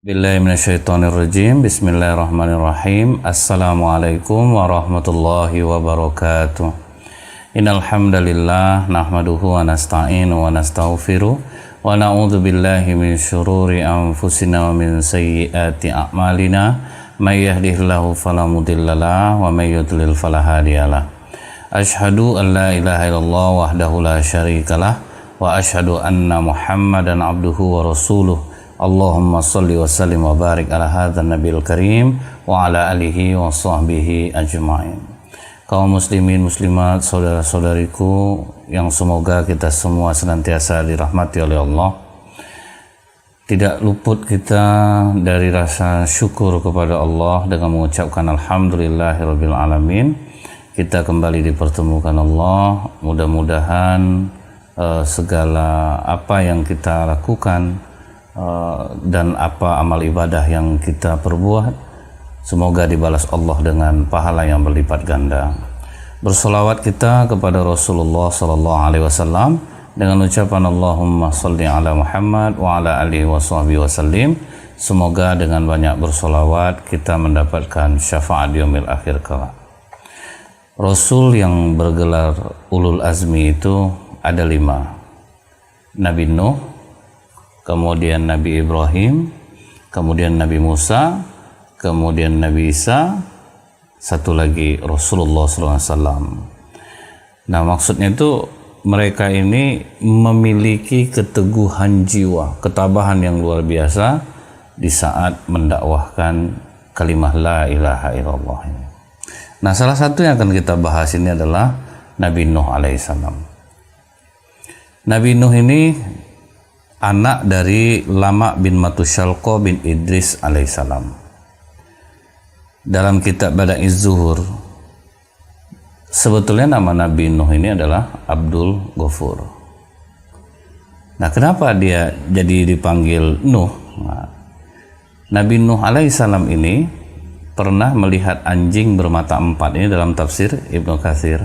Billahiminasyaitonirrajim. Bismillahirrahmanirrahim. Assalamualaikum warahmatullahi wabarakatuh. Innal hamdalillah nahmaduhu wa nasta'inu wa nastaghfiruh wa na'udzu billahi min syururi anfusina wa min sayyiati a'malina. May yahdihillahu fala mudhillalah wa may yudlil fala hadiyalah. Asyhadu an la ilaha illallah wahdahu la syarikalah wa asyhadu anna Muhammadan abduhu wa rasuluh. Allahumma salli wa sallim wa barik ala hadzal nabiyil karim wa ala alihi wa sahbihi ajma'in. Kaum muslimin muslimat, saudara-saudariku yang semoga kita semua senantiasa dirahmati oleh Allah. Tidak luput kita dari rasa syukur kepada Allah dengan mengucapkan alhamdulillahirabbil alamin. Kita kembali dipertemukan Allah. Mudah-mudahan segala apa yang kita lakukan dan apa amal ibadah yang kita perbuat semoga dibalas Allah dengan pahala yang berlipat ganda. Bersolawat kita kepada Rasulullah sallallahu alaihi wasallam dengan ucapan Allahumma shalli ala Muhammad wa ala alihi washabbihi wasallim. Semoga dengan banyak bersolawat kita mendapatkan syafaat di yaumil akhir kelak. Rasul yang bergelar ulul azmi itu ada 5. Nabi Nuh, kemudian Nabi Ibrahim, kemudian Nabi Musa, kemudian Nabi Isa, satu lagi Rasulullah SAW. Nah, maksudnya itu mereka ini memiliki keteguhan jiwa, ketabahan yang luar biasa di saat mendakwahkan kalimah la ilaha illallah ini. Nah, salah satu yang akan kita bahas ini adalah Nabi Nuh alaihissalam. Nabi Nuh ini anak dari Lama bin Matusyalqa bin Idris alaihissalam. Dalam kitab Bada'iz Zuhur, sebetulnya nama Nabi Nuh ini adalah Abdul Ghafur. Nah, kenapa dia jadi dipanggil Nuh? Nah, Nabi Nuh alaihissalam ini pernah melihat anjing bermata 4. Ini dalam tafsir Ibnu Katsir.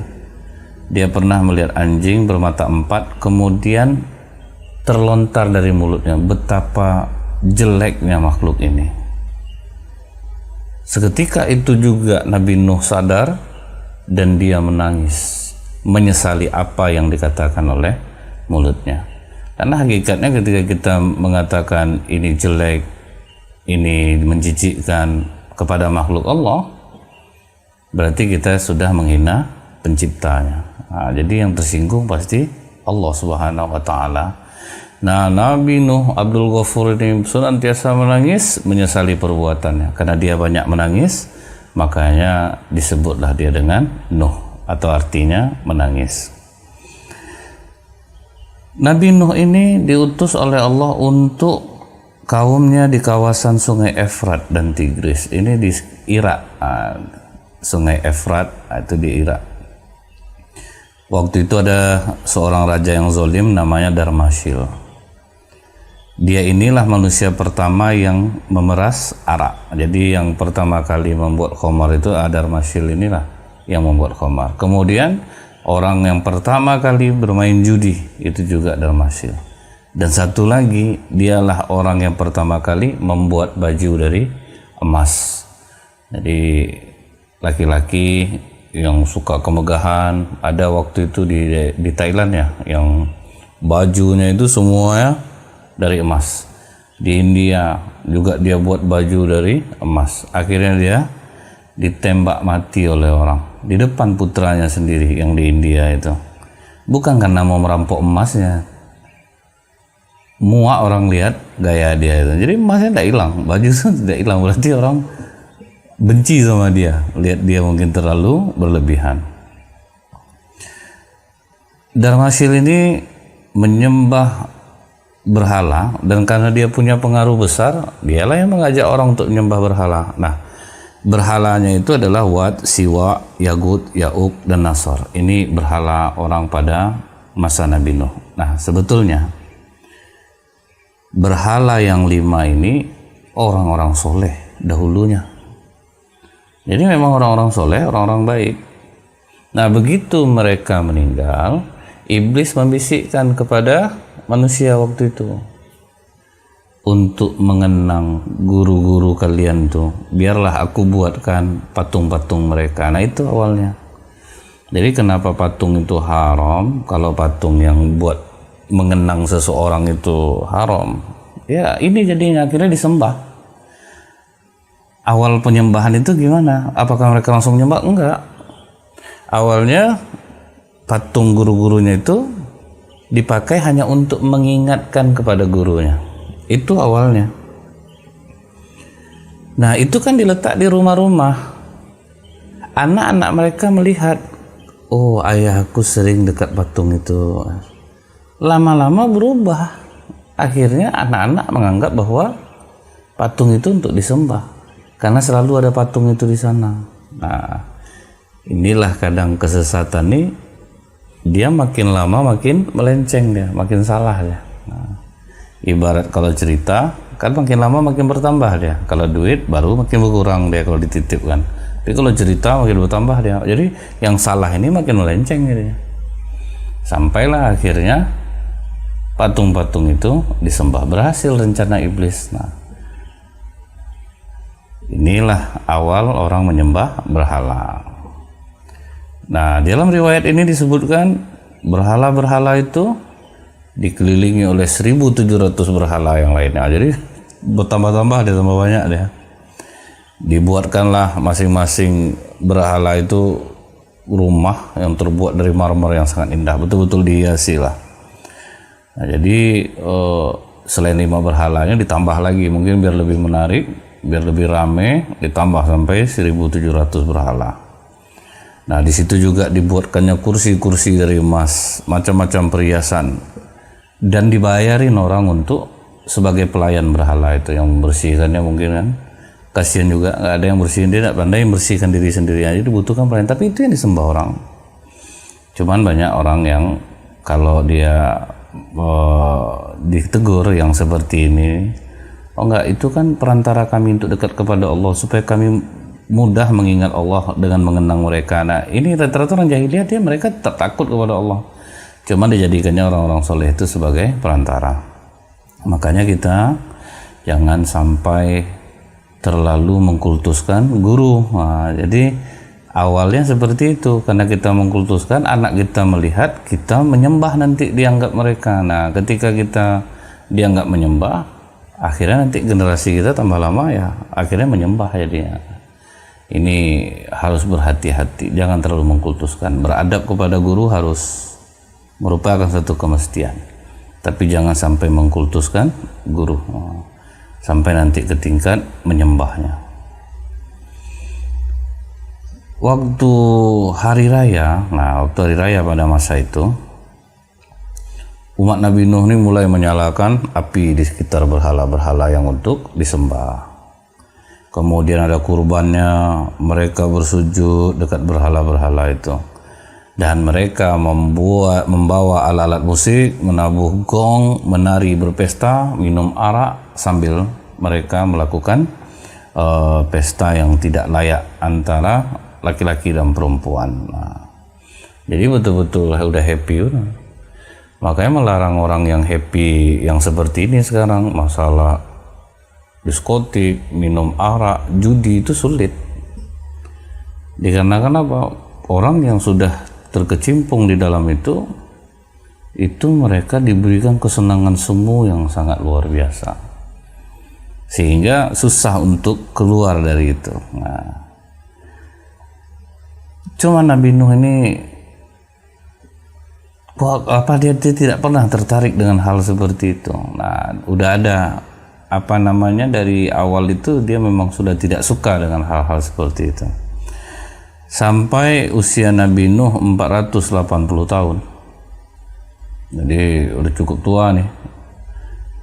Dia pernah melihat anjing bermata 4, kemudian terlontar dari mulutnya. Betapa jeleknya makhluk ini. Seketika itu juga Nabi Nuh sadar dan dia menangis, menyesali apa yang dikatakan oleh mulutnya. Karena hakikatnya ketika kita mengatakan ini jelek, ini menjijikkan kepada makhluk Allah, berarti kita sudah menghina penciptanya. Nah, jadi yang tersinggung pasti Allah Subhanahu wa taala. Nah, Nabi Nuh Abdul Ghafur ini senantiasa menangis, menyesali perbuatannya. Karena dia banyak menangis, makanya disebutlah dia dengan Nuh, atau artinya menangis. Nabi Nuh ini diutus oleh Allah untuk kaumnya di kawasan Sungai Efrat dan Tigris. Ini di Irak. Sungai Efrat itu di Irak. Waktu itu ada seorang raja yang zalim namanya Darmasyil. Dia inilah manusia pertama yang memeras arak. Jadi yang pertama kali membuat khamar itu Darmasyil inilah yang membuat khamar. Kemudian orang yang pertama kali bermain judi itu juga Darmasyil. Dan satu lagi, dialah orang yang pertama kali membuat baju dari emas. Jadi laki-laki yang suka kemegahan, ada waktu itu di Thailand ya, yang bajunya itu semuanya dari emas. Di India juga dia buat baju dari emas. Akhirnya dia ditembak mati oleh orang di depan putranya sendiri yang di India itu. Bukan karena mau merampok emasnya, muak orang lihat gaya dia itu. Jadi emasnya tidak hilang, baju itu tidak hilang, berarti orang benci sama dia, lihat dia mungkin terlalu berlebihan. Darmasyil ini menyembah berhala, dan karena dia punya pengaruh besar, dialah yang mengajak orang untuk menyembah berhala. Nah, berhalanya itu adalah Wat, Siwa, Yagut, Ya'uq, dan Nasr. Ini berhala orang pada masa Nabi Nuh. Nah, sebetulnya berhala yang 5 ini orang-orang soleh dahulunya. Jadi memang orang-orang soleh, orang-orang baik. Nah, begitu mereka meninggal, iblis membisikkan kepada manusia waktu itu, untuk mengenang guru-guru kalian tuh, biarlah aku buatkan patung-patung mereka. Nah itu awalnya. Jadi kenapa patung itu haram? Kalau patung yang buat mengenang seseorang itu haram, ya ini jadinya akhirnya disembah. Awal penyembahan itu gimana? Apakah mereka langsung menyembah? Enggak. Awalnya patung guru-gurunya itu dipakai hanya untuk mengingatkan kepada gurunya. Itu awalnya. Nah itu kan diletak di rumah-rumah. Anak-anak mereka melihat, oh ayahku sering dekat patung itu. Lama-lama berubah. Akhirnya anak-anak menganggap bahwa patung itu untuk disembah, karena selalu ada patung itu di sana. Nah inilah kadang kesesatan nih, dia makin lama makin melenceng, dia makin salah dia. Nah, ibarat kalau cerita kan makin lama makin bertambah dia. Kalau duit baru makin berkurang dia kalau dititipkan. Tapi kalau cerita makin bertambah dia. Jadi yang salah ini makin melenceng dia. Sampailah akhirnya patung-patung itu disembah. Berhasil rencana iblis. Nah, inilah awal orang menyembah berhala. Nah, dalam riwayat ini disebutkan berhala-berhala itu dikelilingi oleh 1.700 berhala yang lainnya. Jadi bertambah-tambah dia, tambah banyak dia. Dibuatkanlah masing-masing berhala itu rumah yang terbuat dari marmer yang sangat indah, betul-betul dihiasi lah. Nah, jadi selain 5 berhalanya ditambah lagi, mungkin biar lebih menarik, biar lebih rame, ditambah sampai 1.700 berhala. Nah di situ juga dibuatkannya kursi-kursi dari emas, macam-macam perhiasan, dan dibayarin orang untuk sebagai pelayan berhala itu yang membersihkannya. Mungkin kan kasihan juga, nggak ada yang bersihin, dia tidak pandai membersihkan diri sendiri aja, dibutuhkan pelayan. Tapi itu yang disembah orang. Cuman banyak orang yang kalau dia ditegur yang seperti ini, oh enggak, itu kan perantara kami untuk dekat kepada Allah, supaya kami mudah mengingat Allah dengan mengenang mereka. Nah ini rata-rata orang jahiliyah, dia mereka takut kepada Allah, cuma dijadikannya orang-orang soleh itu sebagai perantara. Makanya kita jangan sampai terlalu mengkultuskan guru. Nah, jadi awalnya seperti itu, karena kita mengkultuskan, anak kita melihat kita menyembah, nanti dianggap mereka. Nah ketika kita dianggap menyembah, akhirnya nanti generasi kita tambah lama ya akhirnya menyembah jadinya. Ini harus berhati-hati, jangan terlalu mengkultuskan. Beradab kepada guru harus merupakan satu kemestian, tapi jangan sampai mengkultuskan guru sampai nanti ke tingkat menyembahnya. Waktu hari raya, waktu hari raya pada masa itu, umat Nabi Nuh ini mulai menyalakan api di sekitar berhala-berhala yang untuk disembah. Kemudian ada kurbannya, mereka bersujud dekat berhala-berhala itu. Dan mereka membawa alat-alat musik, menabuh gong, menari berpesta, minum arak, sambil mereka melakukan pesta yang tidak layak antara laki-laki dan perempuan. Nah, jadi betul-betul udah happy. Makanya melarang orang yang happy yang seperti ini sekarang, masalah diskotik, minum arak, judi itu sulit. Dikarenakan apa? Orang yang sudah terkecimpung di dalam itu mereka diberikan kesenangan semu yang sangat luar biasa, sehingga susah untuk keluar dari itu. Nah, cuma Nabi Nuh ini dia tidak pernah tertarik dengan hal seperti itu. Nah, udah ada dari awal itu dia memang sudah tidak suka dengan hal-hal seperti itu. Sampai usia Nabi Nuh 480 tahun. Jadi udah cukup tua nih,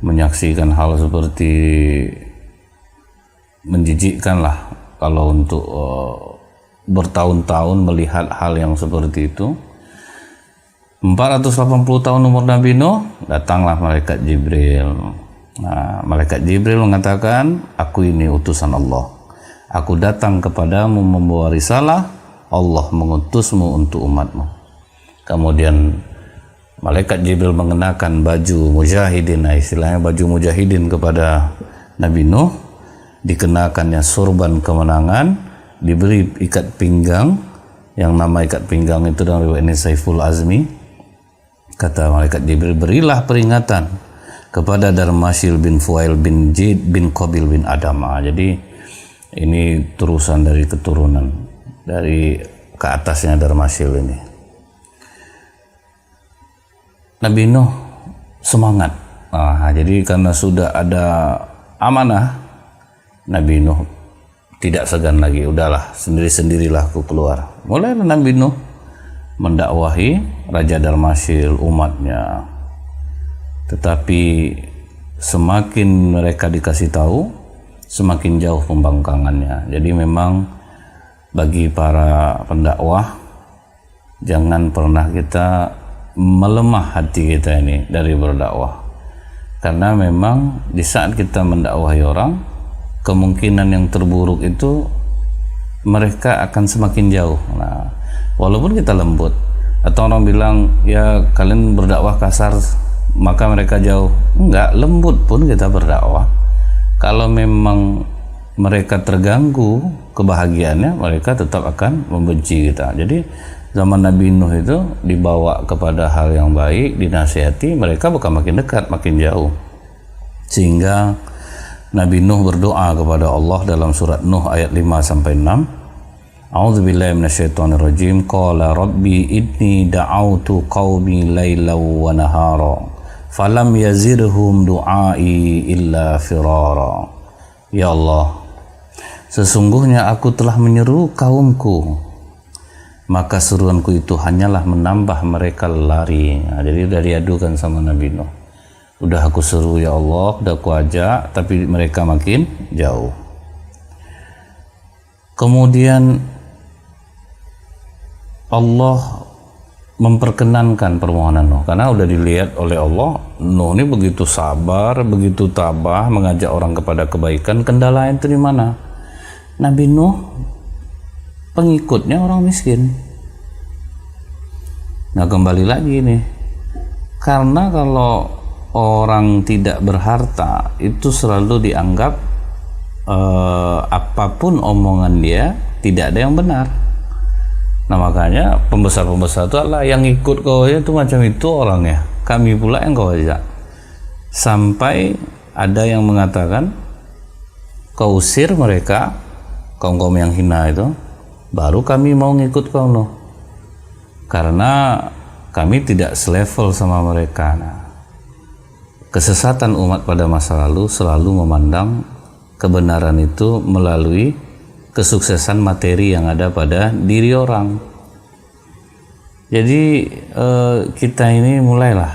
menyaksikan hal seperti menjijikkan lah kalau untuk bertahun-tahun melihat hal yang seperti itu. 480 tahun umur Nabi Nuh, datanglah malaikat Jibril. Nah, malaikat Jibril mengatakan, aku ini utusan Allah. Aku datang kepadamu membawa risalah, Allah mengutusmu untuk umatmu. Kemudian malaikat Jibril mengenakan baju mujahidin, istilahnya baju mujahidin kepada Nabi Nuh, dikenakannya sorban kemenangan, diberi ikat pinggang, yang nama ikat pinggang itu dalam riwayat ini Saiful Azmi. Kata malaikat Jibril, berilah peringatan kepada Darmasil bin Fuail bin Jid bin Qabil bin Adama. Jadi ini terusan dari keturunan dari ke atasnya Darmasil ini. Nabi Nuh semangat. Jadi karena sudah ada amanah, Nabi Nuh tidak segan lagi. Udahlah, sendiri-sendirilah aku keluar. Mulailah Nabi Nuh mendakwahi Raja Darmasil, umatnya. Tetapi semakin mereka dikasih tahu, semakin jauh pembangkangannya. Jadi memang bagi para pendakwah, jangan pernah kita melemah hati kita ini dari berdakwah. Karena memang di saat kita mendakwahi orang, kemungkinan yang terburuk itu mereka akan semakin jauh. Nah, walaupun kita lembut, atau orang bilang ya kalian berdakwah kasar maka mereka jauh. Enggak, lembut pun kita berdakwah. Kalau memang mereka terganggu kebahagiaannya, mereka tetap akan membenci kita. Jadi zaman Nabi Nuh itu dibawa kepada hal yang baik, dinasihati, mereka bukan makin dekat, makin jauh. Sehingga Nabi Nuh berdoa kepada Allah dalam surat Nuh ayat 5-6. A'udzubillahi minasyaitonirrajim. Qala rabbi inni da'autu qaumi lailaw wa nahara falam yazidhum du'ai illa firara. Ya Allah, sesungguhnya aku telah menyeru kaumku, maka seruanku itu hanyalah menambah mereka lari. Nah, jadi udah diadukan sama Nabi Nuh. Udah aku seru ya Allah, udah aku ajak, tapi mereka makin jauh. Kemudian Allah memperkenankan permohonan Nuh, karena udah dilihat oleh Allah, Nuh ini begitu sabar, begitu tabah mengajak orang kepada kebaikan. Kendala itu di mana? Nabi Nuh pengikutnya orang miskin. Nah, kembali lagi nih, karena kalau orang tidak berharta itu selalu dianggap apapun omongan dia tidak ada yang benar. Nah, makanya pembesar-pembesar itu adalah yang ikut kau itu macam itu orangnya, kami pula yang kau ajak. Sampai ada yang mengatakan kau usir mereka, kaum-kaum yang hina itu, baru kami mau ngikut kau Nuh, karena kami tidak selevel sama mereka. Nah, kesesatan umat pada masa lalu selalu memandang kebenaran itu melalui kesuksesan materi yang ada pada diri orang. Jadi kita ini mulailah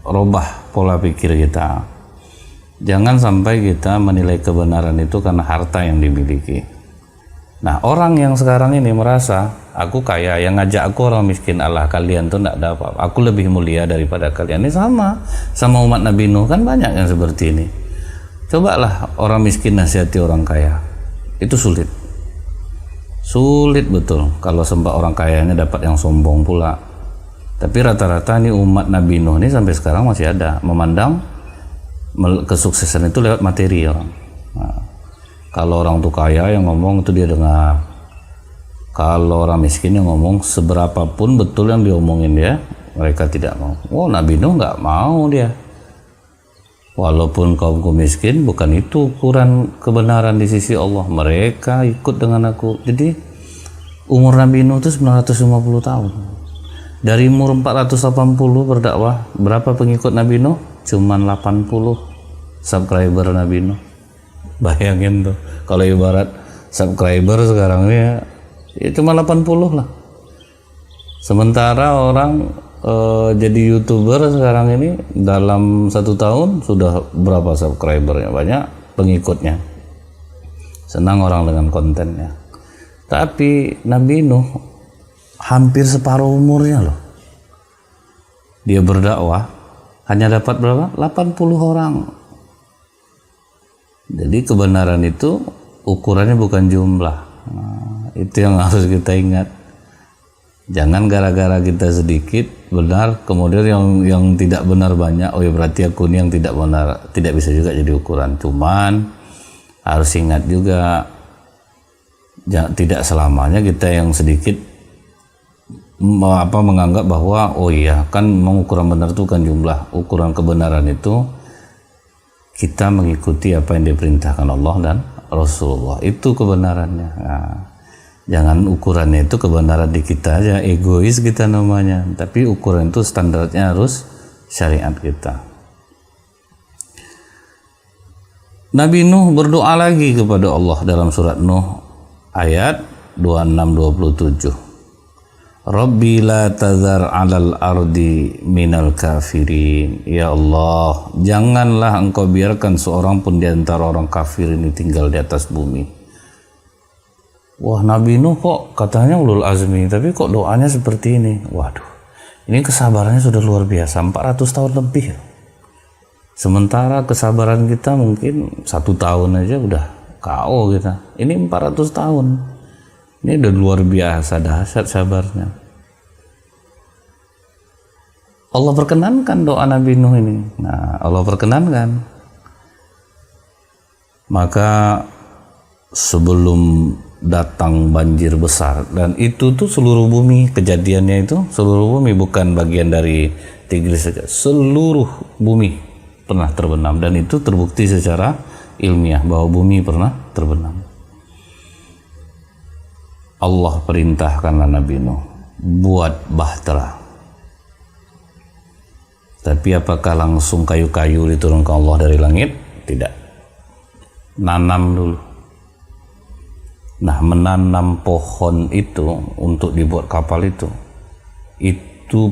robah pola pikir kita. Jangan sampai kita menilai kebenaran itu karena harta yang dimiliki. Nah, orang yang sekarang ini merasa aku kaya, yang ngajak aku orang miskin, Allah kalian tuh tidak ada apa-apa, aku lebih mulia daripada kalian. Ini sama umat Nabi Nuh kan banyak yang seperti ini. Cobalah orang miskin nasihati orang kaya, itu sulit betul. Kalau sembah orang kayanya dapat yang sombong pula. Tapi rata-rata ini umat Nabi Nuh ini sampai sekarang masih ada memandang kesuksesan itu lewat materi orang. Nah, kalau orang tuh kaya yang ngomong itu dia dengar. Kalau orang miskin yang ngomong seberapapun betul yang diomongin dia, mereka tidak mau. Oh, Nabi Nuh nggak mau dia. Walaupun kaumku miskin, bukan itu ukuran kebenaran di sisi Allah. Mereka ikut dengan aku. Jadi umur Nabi Nuh itu 950 tahun. Dari umur 480 berdakwah, berapa pengikut Nabi Nuh? Cuman 80 subscriber Nabi Nuh. Bayangin tuh, kalau ibarat subscriber sekarang ini ya cuma 80 lah. Sementara orang jadi YouTuber sekarang ini dalam 1 tahun sudah berapa subscribernya, banyak pengikutnya. Senang orang dengan kontennya. Tapi Nabi Nuh hampir separuh umurnya loh. Dia berdakwah hanya dapat berapa? 80 orang. Jadi kebenaran itu ukurannya bukan jumlah. Nah, itu yang harus kita ingat. Jangan gara-gara kita sedikit benar, kemudian yang tidak benar banyak. Oh ya berarti aku ini yang tidak benar. Tidak bisa juga jadi ukuran. Cuman harus ingat juga, tidak selamanya kita yang sedikit menganggap bahwa oh iya kan ukuran benar itu kan jumlah. Ukuran kebenaran itu kita mengikuti apa yang diperintahkan Allah dan Rasulullah. Itu kebenarannya. Nah, jangan ukurannya itu kebenaran di kita aja, egois kita namanya. Tapi ukuran itu standarnya harus syariat kita. Nabi Nuh berdoa lagi kepada Allah dalam surat Nuh ayat 26-27. Rabbi la tazar 'alal ardi minal kafirin. Ya Allah, janganlah engkau biarkan seorang pun di antara orang kafir ini tinggal di atas bumi. Wah, Nabi Nuh kok katanya ulul azmi, tapi kok doanya seperti ini? Waduh, ini kesabarannya sudah luar biasa, 400 tahun lebih. Sementara kesabaran kita mungkin 1 tahun aja udah KO kita. Ini 400 tahun. Ini udah luar biasa, dahsyat sabarnya. Allah perkenankan doa Nabi Nuh ini. Nah, Allah perkenankan. Maka sebelum datang banjir besar, dan itu tuh seluruh bumi, kejadiannya itu seluruh bumi, bukan bagian dari Tigris saja, seluruh bumi pernah terbenam, dan itu terbukti secara ilmiah bahwa bumi pernah terbenam. Allah perintahkanlah Nabi Nuh buat bahtera. Tapi apakah langsung kayu-kayu diturunkan Allah dari langit? Tidak. Nanam dulu. Nah, menanam pohon itu untuk dibuat kapal itu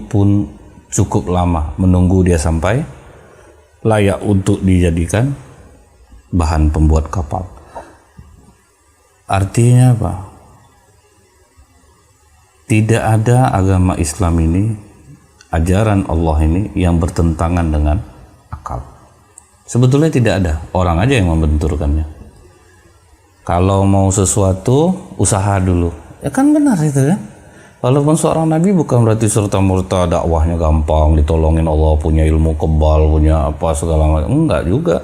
pun cukup lama, menunggu dia sampai layak untuk dijadikan bahan pembuat kapal. Artinya apa? Tidak ada agama Islam ini, ajaran Allah ini yang bertentangan dengan akal. Sebetulnya tidak ada, orang aja yang membenturkannya. Kalau mau sesuatu, usaha dulu. Ya kan benar itu ya. Walaupun seorang nabi bukan berarti serta-merta dakwahnya gampang, ditolongin Allah, punya ilmu kebal, punya apa segala macam. Enggak juga.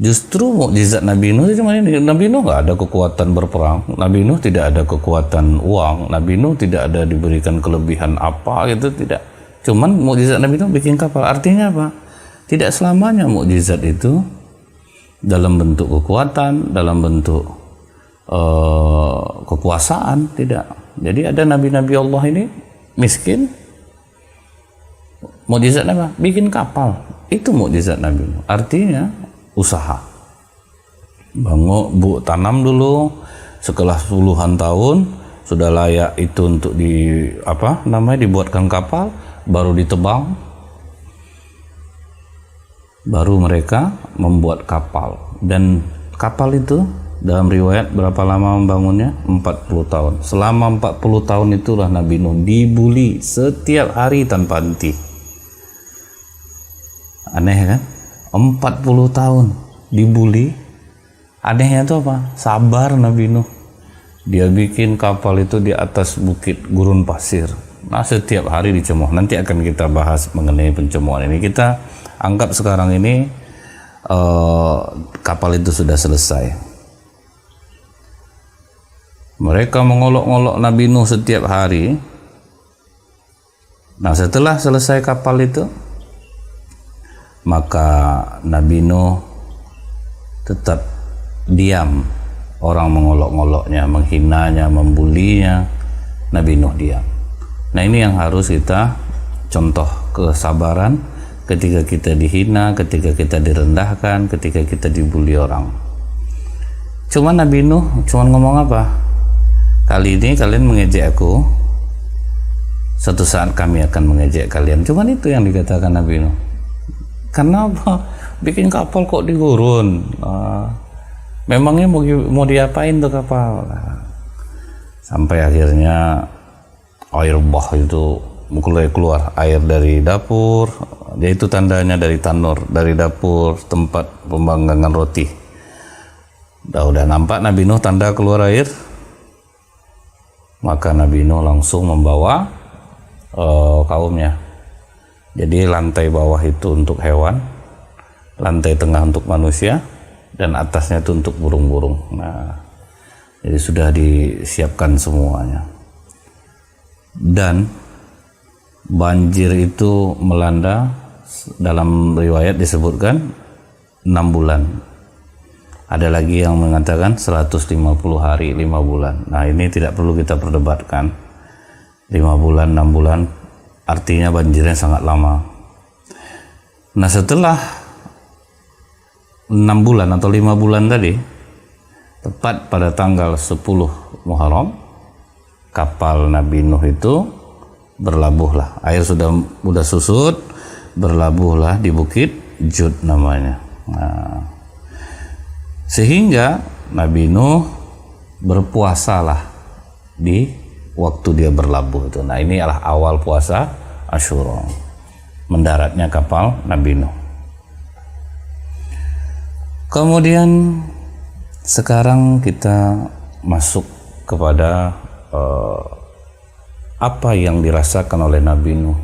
Justru mukjizat Nabi Nuh cuma ini. Nabi Nuh nggak ada kekuatan berperang. Nabi Nuh tidak ada kekuatan uang. Nabi Nuh tidak ada diberikan kelebihan apa gitu, tidak. Cuman mukjizat Nabi Nuh bikin kapal. Artinya apa? Tidak selamanya mukjizat itu dalam bentuk kekuatan, dalam bentuk kekuasaan, tidak. Jadi ada nabi-nabi Allah ini miskin, mukjizatnya apa? Bikin kapal. Itu mukjizat Nabi Nuh. Artinya usaha, bangun, tanam dulu, setelah puluhan tahun sudah layak itu untuk dibuatkan kapal, baru ditebang, baru mereka membuat kapal. Dan kapal itu dalam riwayat berapa lama membangunnya? 40 tahun. Selama 40 tahun itulah Nabi Nuh dibuli setiap hari tanpa henti. Aneh kan? 40 tahun dibuli. Anehnya itu apa? Sabar Nabi Nuh. Dia bikin kapal itu di atas bukit gurun pasir. Nah, setiap hari dicemooh. Nanti akan kita bahas mengenai pencemoohan ini. Kita anggap sekarang ini kapal itu sudah selesai. Mereka mengolok-olok Nabi Nuh setiap hari. Nah, setelah selesai kapal itu, maka Nabi Nuh tetap diam. Orang mengolok-ngoloknya, menghinanya, membulinya, Nabi Nuh diam. Nah, ini yang harus kita contoh, kesabaran ketika kita dihina, ketika kita direndahkan, ketika kita dibuli orang. Cuman Nabi Nuh cuman ngomong apa? Kali ini kalian mengejek aku, suatu saat kami akan mengejek kalian. Cuman itu yang dikatakan Nabi Nuh. Karena apa? Bikin kapal kok di gurun. Memangnya mau diapain tuh kapal? Sampai akhirnya air bah itu mulai keluar, air dari dapur. Yaitu tandanya dari tanur, dari dapur tempat pembanggangan roti. Udah nampak Nabi Nuh tanda keluar air. Maka Nabi Nuh langsung membawa kaumnya. Jadi lantai bawah itu untuk hewan, lantai tengah untuk manusia, dan atasnya itu untuk burung-burung. Nah, jadi sudah disiapkan semuanya. Dan banjir itu melanda, dalam riwayat disebutkan 6 bulan. Ada lagi yang mengatakan 150 hari, 5 bulan. Nah, ini tidak perlu kita perdebatkan. 5 bulan, 6 bulan, artinya banjirnya sangat lama. Nah, setelah 6 bulan atau 5 bulan tadi, tepat pada tanggal 10 Muharram, kapal Nabi Nuh itu berlabuhlah. Air sudah susut, berlabuhlah di Bukit Jud namanya. Nah, sehingga Nabi Nuh berpuasalah di waktu dia berlabuh itu. Nah, ini adalah awal puasa Asyura, mendaratnya kapal Nabi Nuh. Kemudian sekarang kita masuk kepada apa yang dirasakan oleh Nabi Nuh,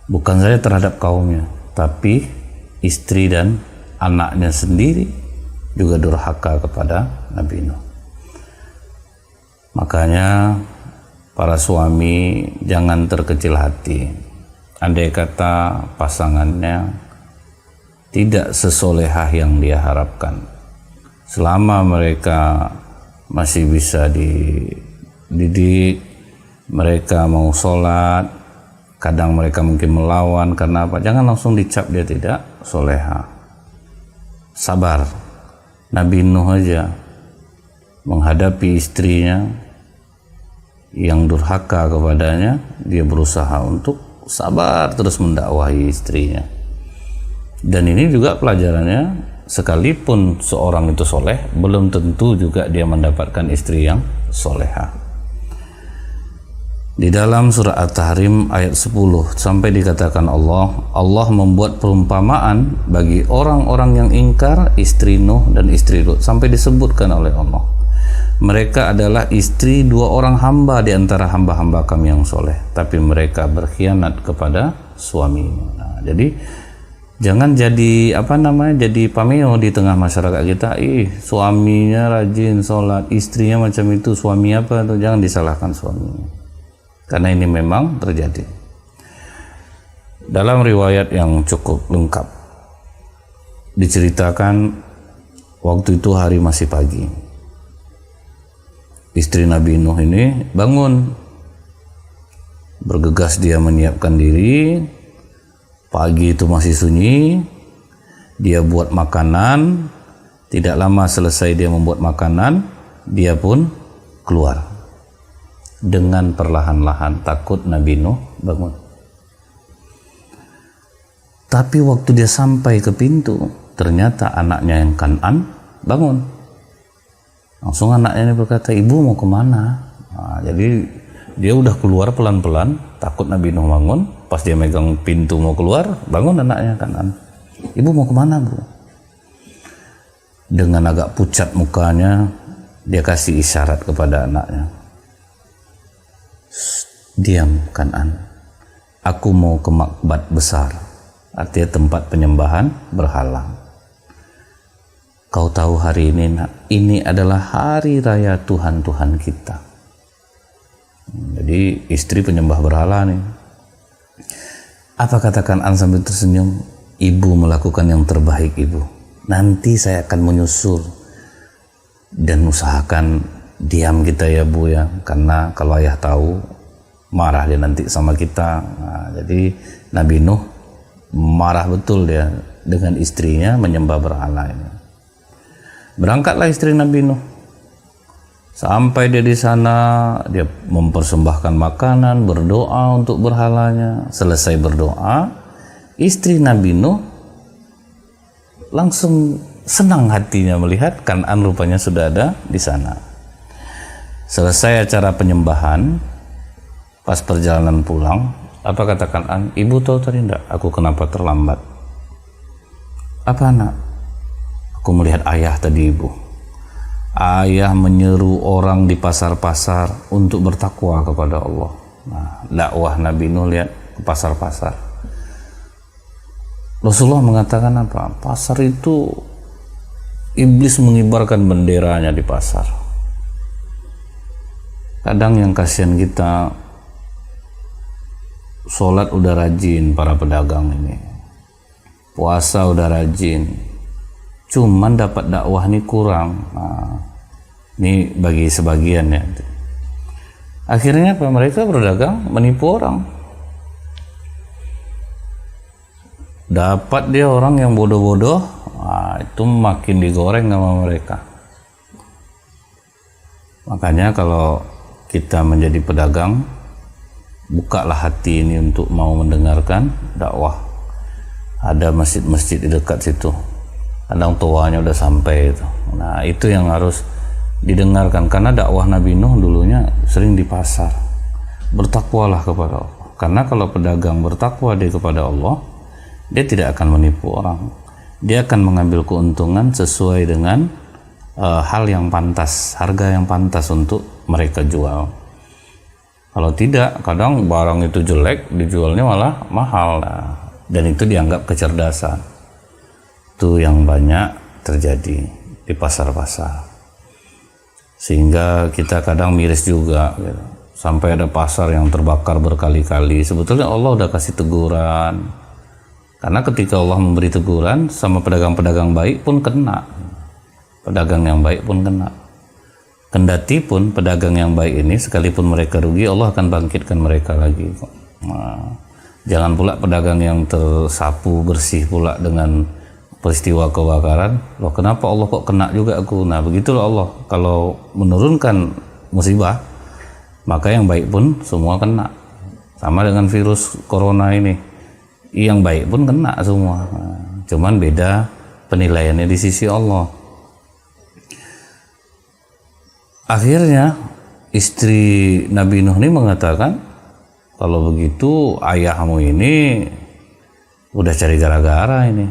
bukan saja terhadap kaumnya, tapi istri dan anaknya sendiri juga durhaka kepada Nabi Nuh. Makanya para suami jangan terkecil hati. Andai kata pasangannya tidak sesolehah yang dia harapkan, selama mereka masih bisa dididik, mereka mau sholat, kadang mereka mungkin melawan karena apa, jangan langsung dicap dia tidak solehah. Sabar. Nabi Nuh aja menghadapi istrinya yang durhaka kepadanya, dia berusaha untuk sabar terus mendakwahi istrinya. Dan ini juga pelajarannya, sekalipun seorang itu soleh, belum tentu juga dia mendapatkan istri yang solehah. Di dalam surah At-Tahrim ayat 10 sampai dikatakan Allah membuat perumpamaan bagi orang-orang yang ingkar istri Nuh dan istri Lut, sampai disebutkan oleh Allah, mereka adalah istri 2 orang hamba di antara hamba-hamba kami yang soleh, tapi mereka berkhianat kepada suaminya. Nah, jadi jangan jadi jadi pameo di tengah masyarakat kita. Suaminya rajin sholat, istrinya macam itu, suami apa tuh? Jangan disalahkan suaminya, karena ini memang terjadi. Dalam riwayat yang cukup lengkap diceritakan, waktu itu hari masih pagi, istri Nabi Nuh ini bangun, bergegas dia menyiapkan diri. Pagi itu masih sunyi, dia buat makanan. Tidak lama selesai dia membuat makanan, dia pun keluar dengan perlahan-lahan, takut Nabi Nuh bangun. Tapi waktu dia sampai ke pintu, ternyata anaknya yang Kan'an bangun. Langsung anaknya ini berkata, ibu mau kemana? Nah, jadi dia udah keluar pelan-pelan, takut Nabi Nuh bangun. Pas dia megang pintu mau keluar, bangun anaknya Kan'an. Ibu mau kemana, bu? Dengan agak pucat mukanya, dia kasih isyarat kepada anaknya, diam Kan'an, aku mau ke makbat besar, artinya tempat penyembahan berhala. Kau tahu hari ini, nak, ini adalah hari raya Tuhan-Tuhan kita. Jadi istri penyembah berhala nih. Apa kata Kan'an sambil tersenyum? Ibu melakukan yang terbaik, ibu. Nanti saya akan menyusul dan usahakan diam kita ya, bu ya, karena kalau ayah tahu marah dia nanti sama kita. Nah, jadi Nabi Nuh marah betul dia dengan istrinya menyembah berhala ini. Berangkatlah istri Nabi Nuh. Sampai dia di sana, dia mempersembahkan makanan, berdoa untuk berhalanya. Selesai berdoa, istri Nabi Nuh langsung senang hatinya melihat Kan'an rupanya sudah ada di sana. Selesai acara penyembahan, pas perjalanan pulang, apa kata Kan'an? Ibu tahu tadi enggak, aku kenapa terlambat? Apa, nak? Aku melihat ayah tadi, ibu. ayah menyeru orang di pasar-pasar untuk bertakwa kepada Allah. Nah, dakwah Nabi Nuh lihat ke pasar-pasar. Rasulullah mengatakan apa? Pasar itu iblis mengibarkan benderanya di pasar. Kadang yang kasihan kita, sholat udah rajin para pedagang ini, puasa udah rajin, cuman dapat dakwah ini kurang. Nah, ini bagi sebagian ya. Akhirnya apa? Mereka berdagang menipu orang. Dapat dia orang yang bodoh-bodoh, nah, itu makin digoreng sama mereka. Makanya kalau kita menjadi pedagang, bukalah hati ini untuk mau mendengarkan dakwah. Ada masjid-masjid di dekat situ, kadang tuanya udah sampai itu. Nah, itu yang harus didengarkan, karena dakwah Nabi Nuh dulunya sering di pasar. Bertakwalah kepada Allah, karena kalau pedagang bertakwa dia kepada Allah, dia tidak akan menipu orang. Dia akan mengambil keuntungan sesuai dengan hal yang pantas, harga yang pantas untuk mereka jual. Kalau tidak, kadang barang itu jelek, dijualnya malah mahal. Nah, dan itu dianggap kecerdasan. Itu yang banyak terjadi di pasar-pasar. Sehingga kita kadang miris juga, gitu. Sampai ada pasar yang terbakar berkali-kali. Sebetulnya Allah udah kasih teguran. Karena ketika Allah memberi teguran, sama pedagang-pedagang baik pun kena. Pedagang yang baik pun kena. Kendati pun pedagang yang baik ini, sekalipun mereka rugi, Allah akan bangkitkan mereka lagi. Nah, jangan pula pedagang yang tersapu bersih pula dengan peristiwa kebakaran. Loh, kenapa Allah kok kena juga aku? Nah, begitulah Allah. Kalau menurunkan musibah, maka yang baik pun semua kena. Sama dengan virus corona ini, yang baik pun kena semua. Nah, cuman beda penilaiannya di sisi Allah. Akhirnya istri Nabi Nuh ini mengatakan, kalau begitu ayahmu ini udah cari gara-gara ini.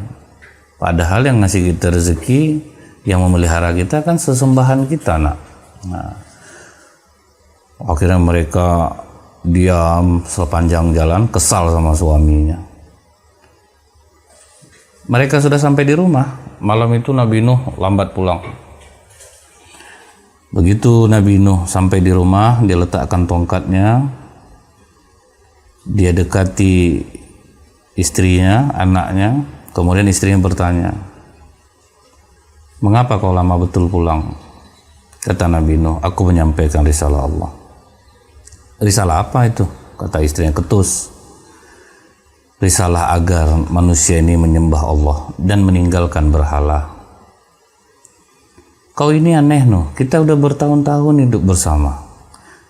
Padahal yang ngasih kita rezeki, yang memelihara kita kan sesembahan kita, nak. Nah, akhirnya mereka diam sepanjang jalan, kesal sama suaminya. Mereka sudah sampai di rumah. Malam itu Nabi Nuh lambat pulang. Begitu Nabi Nuh sampai di rumah, dia letakkan tongkatnya, dia dekati istrinya, anaknya, kemudian istrinya bertanya, "Mengapa kau lama betul pulang?" Kata Nabi Nuh, "Aku menyampaikan risalah Allah." "Risalah apa itu?" Kata istrinya, "Ketus. Risalah agar manusia ini menyembah Allah dan meninggalkan berhala." "Kau ini aneh Nuh, kita udah bertahun-tahun hidup bersama.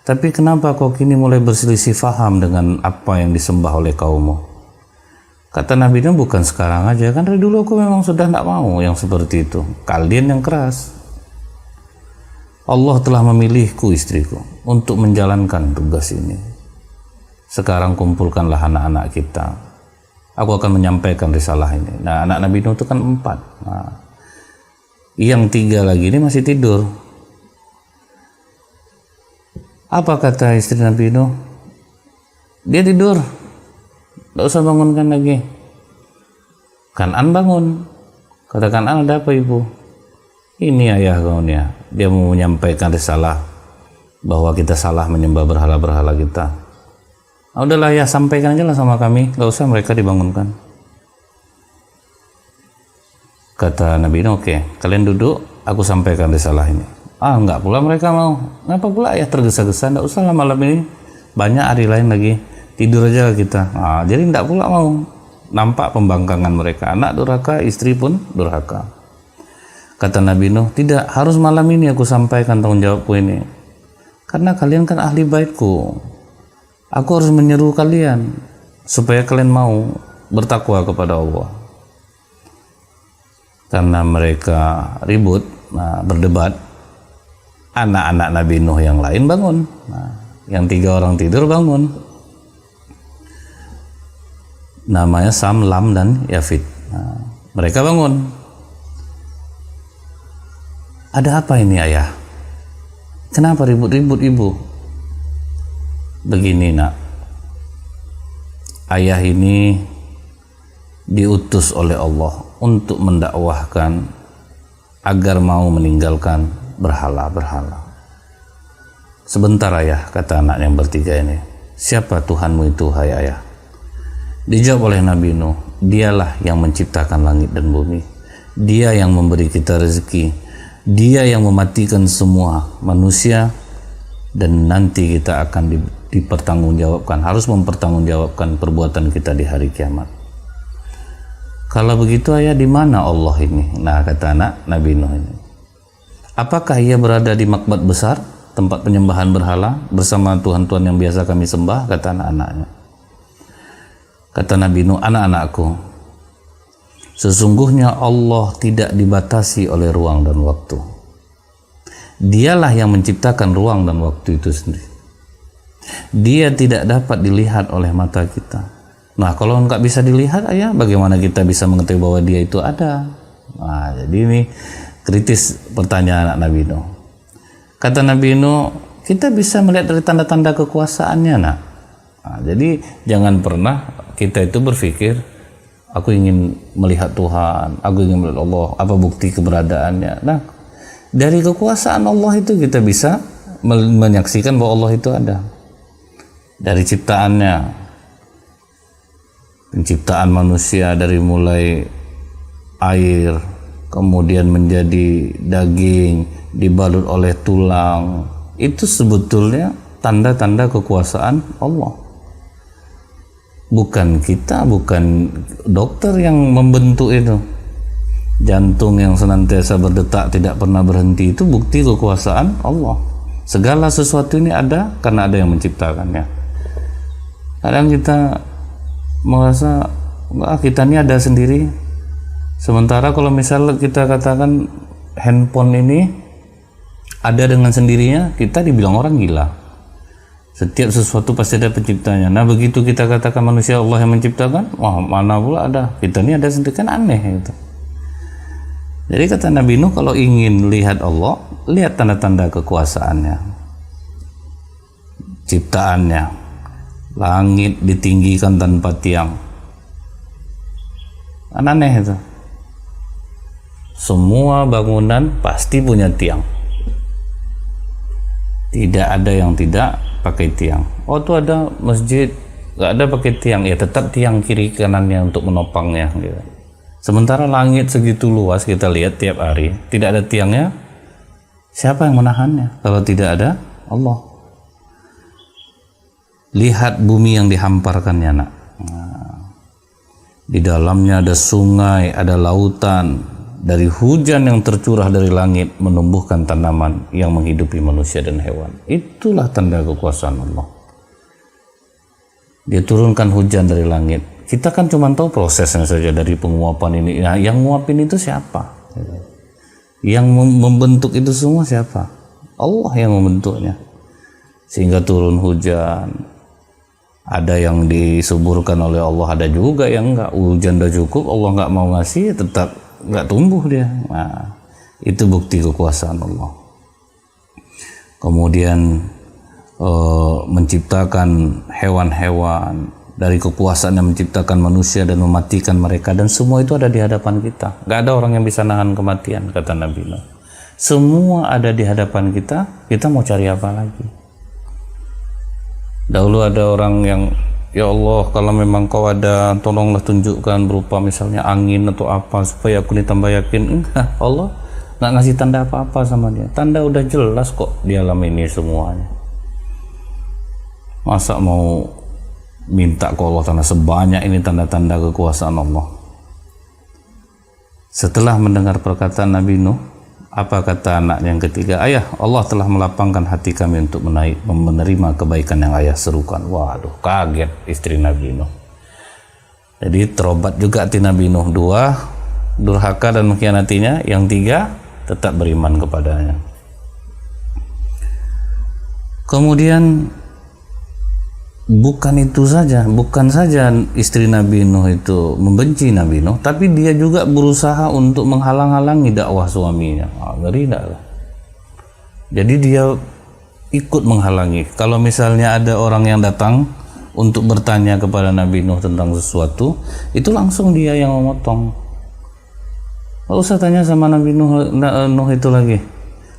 Tapi kenapa kau kini mulai berselisih faham dengan apa yang disembah oleh kaummu?" Kata Nabi Nuh, "Bukan sekarang aja, kan dari dulu aku memang sudah tidak mau yang seperti itu. Kalian yang keras. Allah telah memilihku, istriku, untuk menjalankan tugas ini. Sekarang kumpulkanlah anak-anak kita. Aku akan menyampaikan risalah ini." Nah, anak Nabi Nuh itu kan 4. Nah, yang 3 lagi ini masih tidur. Apa kata istri Nabi Nuh? "Dia tidur, tidak usah bangunkan lagi." Kan'an bangun. Kata Kan'an, "Ada apa ibu?" "Ini ayah kau nih, dia mau menyampaikan risalah bahwa kita salah menyembah berhala-berhala kita." "Ah, udahlah ya, sampaikan aja lah sama kami, gak usah mereka dibangunkan." Kata Nabi Nuh, "Oke, kalian duduk, aku sampaikan risalah ini." "Ah, enggak pula mereka mau." "Ngapa pula ya tergesa-gesa? Enggak usah lah, malam ini banyak hari lain lagi, tidur aja kita." Nah, jadi enggak pula mau. Nampak pembangkangan mereka, anak durhaka, istri pun durhaka. Kata Nabi Nuh, "Tidak, harus malam ini aku sampaikan tanggung jawabku ini. Karena kalian kan ahli baitku. Aku harus menyeru kalian supaya kalian mau bertakwa kepada Allah." Karena mereka ribut, berdebat, anak-anak Nabi Nuh yang lain bangun. Nah, yang 3 orang tidur bangun. Namanya Sam, Lam, dan Yafid. Nah, mereka bangun. Ada apa ini ayah? Kenapa ribut-ribut ibu? Begini nak, ayah ini diutus oleh Allah untuk mendakwahkan agar mau meninggalkan berhala-berhala. Sebentar ayah, kata anak yang bertiga ini. Siapa Tuhanmu itu, hai ayah? Dijawab oleh Nabi Nuh, dialah yang menciptakan langit dan bumi. Dia yang memberi kita rezeki. Dia yang mematikan semua manusia, dan nanti kita akan dipertanggungjawabkan, harus mempertanggungjawabkan perbuatan kita di hari kiamat. Kalau begitu ayah, di mana Allah ini? Nah, kata anak Nabi Nuh ini, apakah ia berada di makbat besar, tempat penyembahan berhala bersama Tuhan-Tuhan yang biasa kami sembah? Kata anak-anaknya. Kata Nabi Nuh, anak-anakku, sesungguhnya Allah tidak dibatasi oleh ruang dan waktu. Dialah yang menciptakan ruang dan waktu itu sendiri. Dia tidak dapat dilihat oleh mata kita. Nah, kalau nggak bisa dilihat ayah, bagaimana kita bisa mengetahui bahwa dia itu ada? Nah, jadi ini kritis pertanyaan anak Nabi Nuh. Kata Nabi Nuh, kita bisa melihat dari tanda-tanda kekuasaannya nak. Nah, jadi jangan pernah kita itu berpikir, aku ingin melihat Tuhan, aku ingin melihat Allah, apa bukti keberadaannya. Nah, dari kekuasaan Allah itu kita bisa menyaksikan bahwa Allah itu ada. Dari ciptaannya, penciptaan manusia dari mulai air, kemudian menjadi daging, dibalut oleh tulang, itu sebetulnya tanda-tanda kekuasaan Allah. Bukan kita, bukan dokter yang membentuk itu. Jantung yang senantiasa berdetak tidak pernah berhenti, itu bukti kekuasaan Allah. Segala sesuatu ini ada karena ada yang menciptakannya. Kadang kita merasa kita ini ada sendiri, sementara kalau misalnya kita katakan handphone ini ada dengan sendirinya, kita dibilang orang gila. Setiap sesuatu pasti ada penciptanya. Nah, begitu kita katakan manusia Allah yang menciptakan, wah, mana pula ada, kita ini ada sendiri, kan aneh gitu. Jadi kata Nabi Nuh, kalau ingin lihat Allah, lihat tanda-tanda kekuasaannya, ciptaannya. Langit ditinggikan tanpa tiang, kan aneh itu. Semua bangunan pasti punya tiang, tidak ada yang tidak pakai tiang. Oh, tuh ada masjid nggak ada pakai tiang, ya tetap tiang kiri kanannya untuk menopangnya gitu. Sementara langit segitu luas kita lihat tiap hari, tidak ada tiangnya, siapa yang menahannya kalau tidak ada Allah? Lihat bumi yang dihamparkannya nak. Nah, di dalamnya ada sungai, ada lautan, dari hujan yang tercurah dari langit menumbuhkan tanaman yang menghidupi manusia dan hewan. Itulah tanda kekuasaan Allah. Dia turunkan hujan dari langit. Kita kan cuma tahu prosesnya saja dari penguapan ini. Nah, yang nguapin itu siapa? Yang membentuk itu semua siapa? Allah yang membentuknya. Sehingga turun hujan. Ada yang disuburkan oleh Allah, ada juga yang enggak. Hujan udah cukup, Allah enggak mau ngasih, tetap enggak tumbuh dia. Nah, itu bukti kekuasaan Allah. Kemudian menciptakan hewan-hewan, dari kekuasaan yang menciptakan manusia dan mematikan mereka, dan semua itu ada di hadapan kita. Enggak ada orang yang bisa nahan kematian, kata Nabi Nuh. Semua ada di hadapan kita mau cari apa lagi? Dahulu ada orang yang, ya Allah, kalau memang kau ada, tolonglah tunjukkan berupa misalnya angin atau apa supaya aku ditambah yakin. Enggak, Allah nggak ngasih tanda apa-apa sama dia. Tanda udah jelas kok di alam ini semuanya. Masa mau minta ke Allah tanda sebanyak ini, tanda-tanda kekuasaan Allah? Setelah mendengar perkataan Nabi Nuh, apa kata anak yang ketiga? Ayah, Allah telah melapangkan hati kami untuk menerima kebaikan yang ayah serukan. Waduh, kaget istri Nabi Nuh. Jadi terobat juga hati Nabi Nuh. Dua, durhaka dan mengkhianatinya. Yang tiga, tetap beriman kepadanya. Kemudian bukan itu saja, bukan saja istri Nabi Nuh itu membenci Nabi Nuh, tapi dia juga berusaha untuk menghalang-halangi dakwah suaminya. Ngeri enggak lah. Jadi dia ikut menghalangi. Kalau misalnya ada orang yang datang untuk bertanya kepada Nabi Nuh tentang sesuatu, itu langsung dia yang memotong. Nggak usah tanya sama Nabi Nuh itu lagi.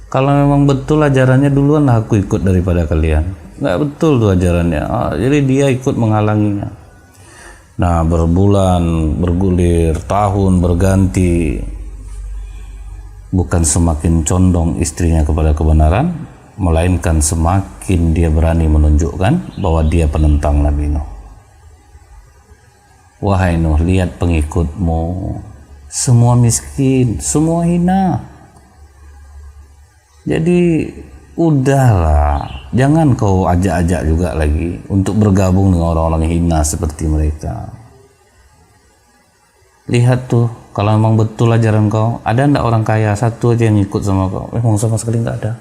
Kalau memang betul ajarannya, duluan lah aku ikut daripada kalian. Nggak betul tuh ajarannya. Jadi dia ikut menghalanginya. Nah, berbulan, bergulir, tahun berganti, bukan semakin condong istrinya kepada kebenaran, melainkan semakin dia berani menunjukkan bahwa dia penentang Nabi Nuh. Wahai Nuh, lihat pengikutmu, semua miskin, semua hina. Jadi udahlah, jangan kau ajak-ajak juga lagi untuk bergabung dengan orang-orang hina seperti mereka. Lihat tuh, kalau memang betul ajaran kau, ada enggak orang kaya satu aja yang ikut sama kau? Memang sama sekali enggak ada.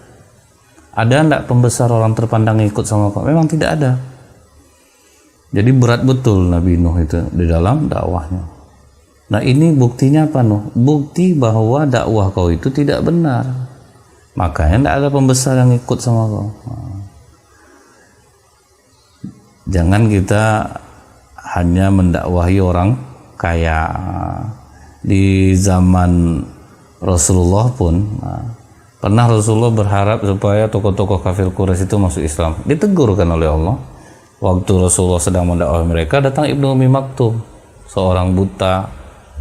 Ada enggak pembesar orang terpandang yang ikut sama kau? Memang tidak ada. Jadi berat betul Nabi Nuh itu di dalam dakwahnya. Nah, ini buktinya apa, Nuh? Bukti bahwa dakwah kau itu tidak benar. Makanya tidak ada pembesar yang ikut sama kau. Jangan kita hanya mendakwahi orang kaya. Di zaman Rasulullah pun pernah Rasulullah berharap supaya tokoh-tokoh kafir Quraisy itu masuk Islam. Ditegurkan oleh Allah. Waktu Rasulullah sedang mendakwahi mereka, datang Ibnu Ummi Maktum, seorang buta.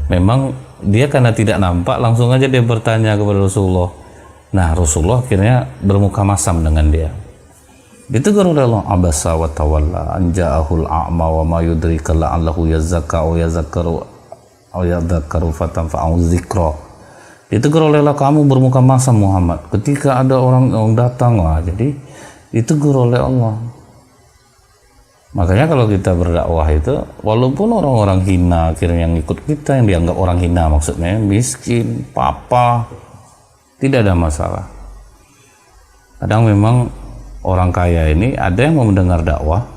Memang dia karena tidak nampak, langsung aja dia bertanya kepada Rasulullah. Nah, Rasulullah akhirnya bermuka masam dengan dia. Ditegur oleh Allah, abasa wa tawalla an ja'ahul a'ma wa ma yudrika la'allahu yazakka aw yadzakkaru fatanfa'u dzikra. Ditegur oleh Allah, kamu bermuka masam Muhammad ketika ada orang yang datang. Jadi ditegur oleh Allah. Makanya kalau kita berdakwah itu, walaupun orang-orang hina akhirnya yang ikut kita, yang dianggap orang hina maksudnya miskin, papa, tidak ada masalah. Kadang memang orang kaya ini ada yang mau mendengar dakwah,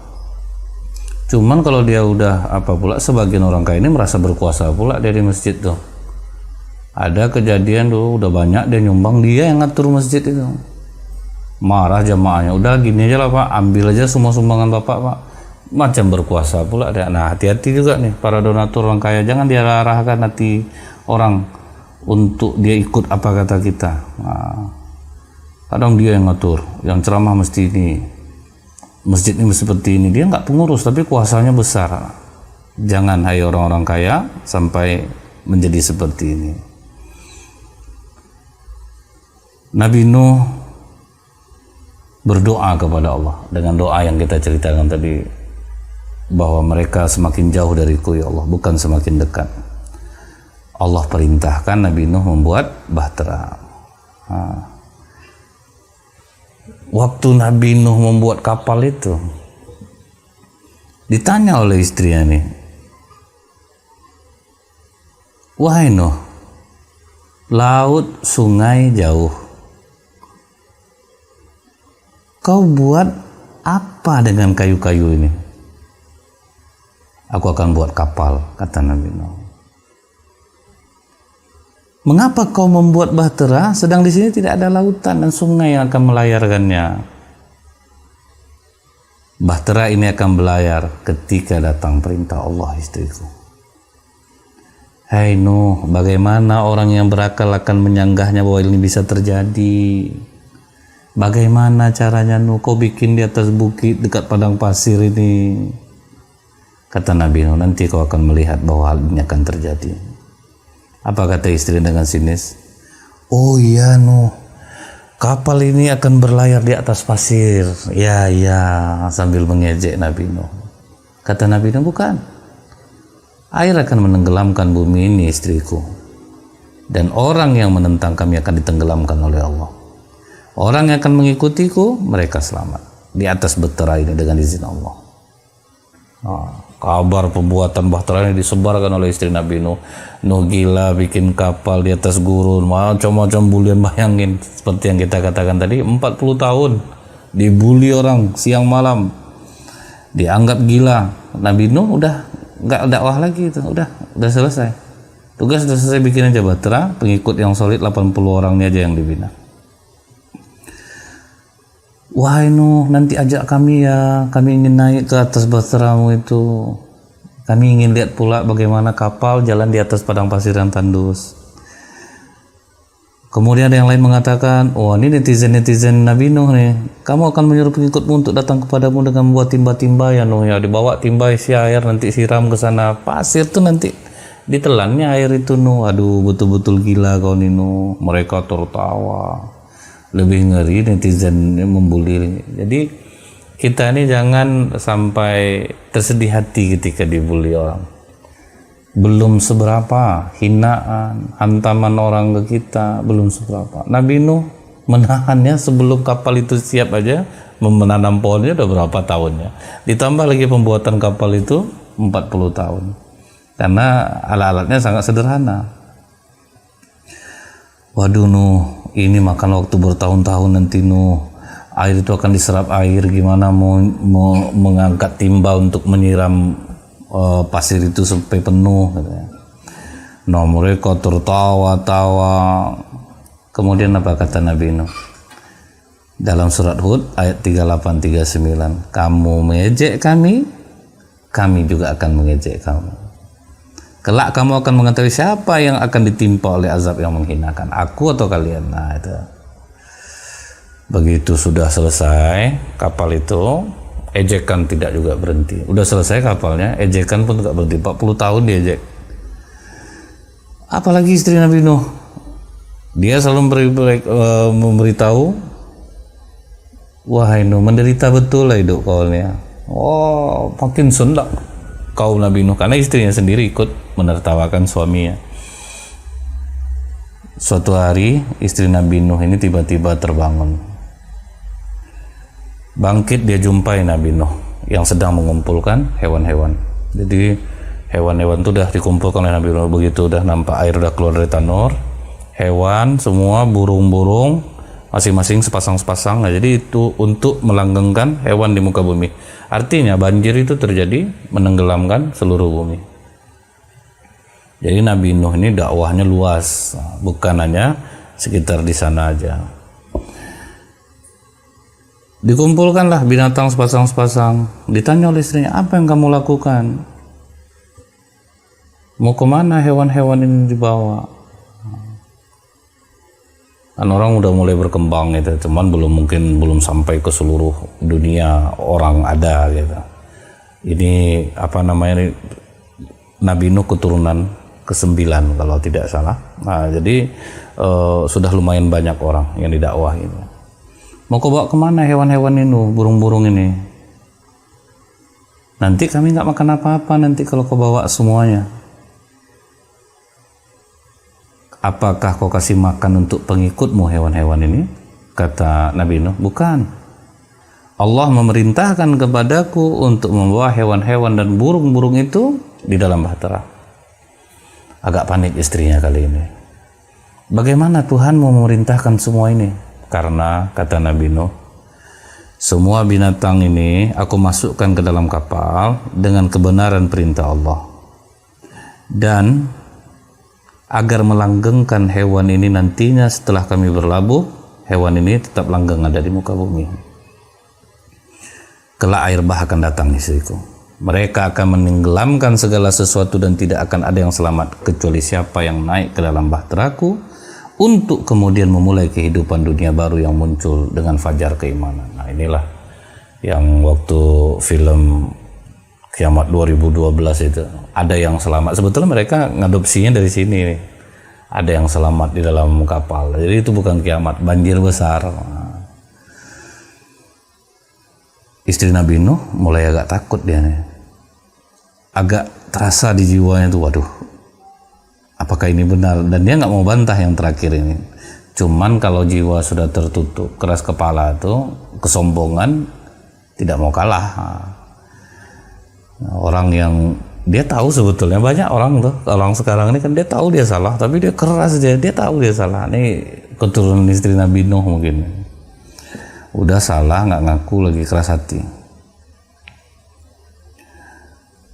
cuman kalau dia udah sebagian orang kaya ini merasa berkuasa pula dari masjid tuh. Ada kejadian tuh, udah banyak dia nyumbang, dia yang ngatur masjid itu. Marah jamaahnya, udah gini aja lah Pak, ambil aja semua sumbangan Bapak Pak. Macam berkuasa pula dia. Nah, hati-hati juga nih para donatur orang kaya, jangan dia arahkan hati orang untuk dia ikut apa kata kita. Kadang dia yang ngatur, yang ceramah mesti ini, masjid ini seperti ini. Dia nggak pengurus tapi kuasanya besar. Jangan, hai orang-orang kaya, sampai menjadi seperti ini. Nabi Nuh berdoa kepada Allah dengan doa yang kita ceritakan tadi, bahwa mereka semakin jauh dariku ya Allah, bukan semakin dekat. Allah perintahkan Nabi Nuh membuat bahtera. Waktu Nabi Nuh membuat kapal itu, ditanya oleh istrinya nih, wahai Nuh, laut sungai jauh, kau buat apa dengan kayu-kayu ini? Aku akan buat kapal, kata Nabi Nuh. Mengapa kau membuat bahtera sedang di sini tidak ada lautan dan sungai yang akan melayarkannya? Bahtera ini akan berlayar ketika datang perintah Allah, istriku. Hai Nuh, bagaimana orang yang berakal akan menyanggahnya bahwa ini bisa terjadi? Bagaimana caranya Nuh? Kau bikin di atas bukit dekat padang pasir ini. Kata Nabi Nuh, nanti kau akan melihat bahwa hal ini akan terjadi. Apa kata istri dengan sinis? Oh iya Nuh, kapal ini akan berlayar di atas pasir. Ya, sambil mengejek Nabi Nuh. Kata Nabi Nuh, bukan. Air akan menenggelamkan bumi ini, istriku. Dan orang yang menentang kami akan ditenggelamkan oleh Allah. Orang yang akan mengikutiku, mereka selamat. Di atas bahtera ini dengan izin Allah. Kabar pembuatan bahtera ini disebarkan oleh istri Nabi Nuh. Nuh gila bikin kapal di atas gurun, macam-macam bulian. Bayangin seperti yang kita katakan tadi, 40 tahun dibully orang siang malam, dianggap gila. Nabi Nuh udah nggak dakwah lagi, itu udah selesai. Tugas sudah selesai, bikin aja bahtera, pengikut yang solid 80 orang ini aja yang dibina. wahai Nuh, nanti ajak kami ya, kami ingin naik ke atas bahteramu itu. Kami ingin lihat pula bagaimana kapal jalan di atas padang pasir yang tandus. Kemudian ada yang lain mengatakan, wah ini netizen Nabi Nuh nih, kamu akan menyuruh pengikutmu untuk datang kepadamu dengan membuat timba-timba ya Nuh ya, dibawa timba isi air, nanti siram ke sana, pasir tuh nanti ditelannya air itu Nuh. Aduh, betul-betul gila kau nih Nuh. Mereka tertawa. Lebih ngeri netizen membuli. Jadi kita ini jangan sampai tersedih hati ketika dibully orang. Belum seberapa hinaan, hantaman orang ke kita, belum seberapa. Nabi Nuh menahannya sebelum kapal itu siap aja, menanam pohonnya udah berapa tahunnya. Ditambah lagi pembuatan kapal itu 40 tahun. Karena alat-alatnya sangat sederhana. Waduh Nuh, ini makan waktu bertahun-tahun nanti Nuh. Air itu akan diserap air, gimana mau mengangkat timba untuk menyiram pasir itu sampai penuh katanya. Nah, mereka tertawa-tawa. Kemudian apa kata Nabi Nuh? Dalam surat Hud ayat 38-39, kamu mengejek kami, kami juga akan mengejek kamu. Kelak kamu akan mengetahui siapa yang akan ditimpa oleh azab yang menghinakan, aku atau kalian. Nah itu. Begitu sudah selesai kapal itu, ejekan tidak juga berhenti. Udah selesai kapalnya, ejekan pun tidak berhenti. 40 tahun diejek. Apalagi istri Nabi Nuh, dia selalu memberitahu, wahai Nuh, menderita betul lah hidup kau ini. Oh, makin sundak kaum Nabi Nuh, karena istrinya sendiri ikut menertawakan suaminya. Suatu hari istri Nabi Nuh ini tiba-tiba terbangun. Bangkit, dia jumpai Nabi Nuh yang sedang mengumpulkan hewan-hewan. Jadi hewan-hewan itu sudah dikumpulkan oleh Nabi Nuh. Begitu udah nampak air udah keluar dari tanur, hewan semua, burung-burung masing-masing sepasang-sepasang. Nah, jadi itu untuk melanggengkan hewan di muka bumi. Artinya banjir itu terjadi menenggelamkan seluruh bumi. Jadi Nabi Nuh ini dakwahnya luas, bukan hanya sekitar di sana aja. Dikumpulkanlah binatang sepasang-sepasang. Ditanya oleh istrinya, apa yang kamu lakukan? Mau kemana hewan-hewan ini dibawa? Kan orang udah mulai berkembang gitu, cuman belum sampai ke seluruh dunia orang ada gitu. Ini apa namanya, Nabi Nuh keturunan ke-9 kalau tidak salah. Nah, jadi sudah lumayan banyak orang yang didakwahi. Mau kau bawa kemana hewan-hewan ini, burung-burung ini? Nanti kami nggak makan apa-apa nanti kalau kau bawa semuanya. Apakah kau kasih makan untuk pengikutmu hewan-hewan ini? Kata Nabi Nuh, bukan. Allah memerintahkan kepadaku untuk membawa hewan-hewan dan burung-burung itu di dalam bahtera. Agak panik istrinya kali ini. Bagaimana Tuhanmu memerintahkan semua ini? Karena kata Nabi Nuh, semua binatang ini aku masukkan ke dalam kapal dengan kebenaran perintah Allah. Dan agar melanggengkan hewan ini nantinya setelah kami berlabuh, hewan ini tetap langgeng ada di muka bumi. Kelak air bah akan datang istriku. Mereka akan menenggelamkan segala sesuatu dan tidak akan ada yang selamat kecuali siapa yang naik ke dalam bahteraku untuk kemudian memulai kehidupan dunia baru yang muncul dengan fajar keimanan. Nah, inilah yang waktu film Kiamat 2012 itu ada yang selamat. Sebetulnya mereka ngadopsinya dari sini nih. Ada yang selamat di dalam kapal. Jadi itu bukan kiamat, banjir besar. Nah, istri Nabi Nuh mulai agak takut dia nih. Agak terasa di jiwanya tuh, waduh, apakah ini benar? Dan dia nggak mau bantah yang terakhir ini. Cuman kalau jiwa sudah tertutup, keras kepala itu, kesombongan, tidak mau kalah. Nah, orang yang dia tahu sebetulnya, banyak orang tuh, orang sekarang ini kan dia tahu dia salah, tapi dia keras aja, dia tahu dia salah. Ini keturunan istri Nabi Nuh mungkin. Udah salah, nggak ngaku, lagi keras hati.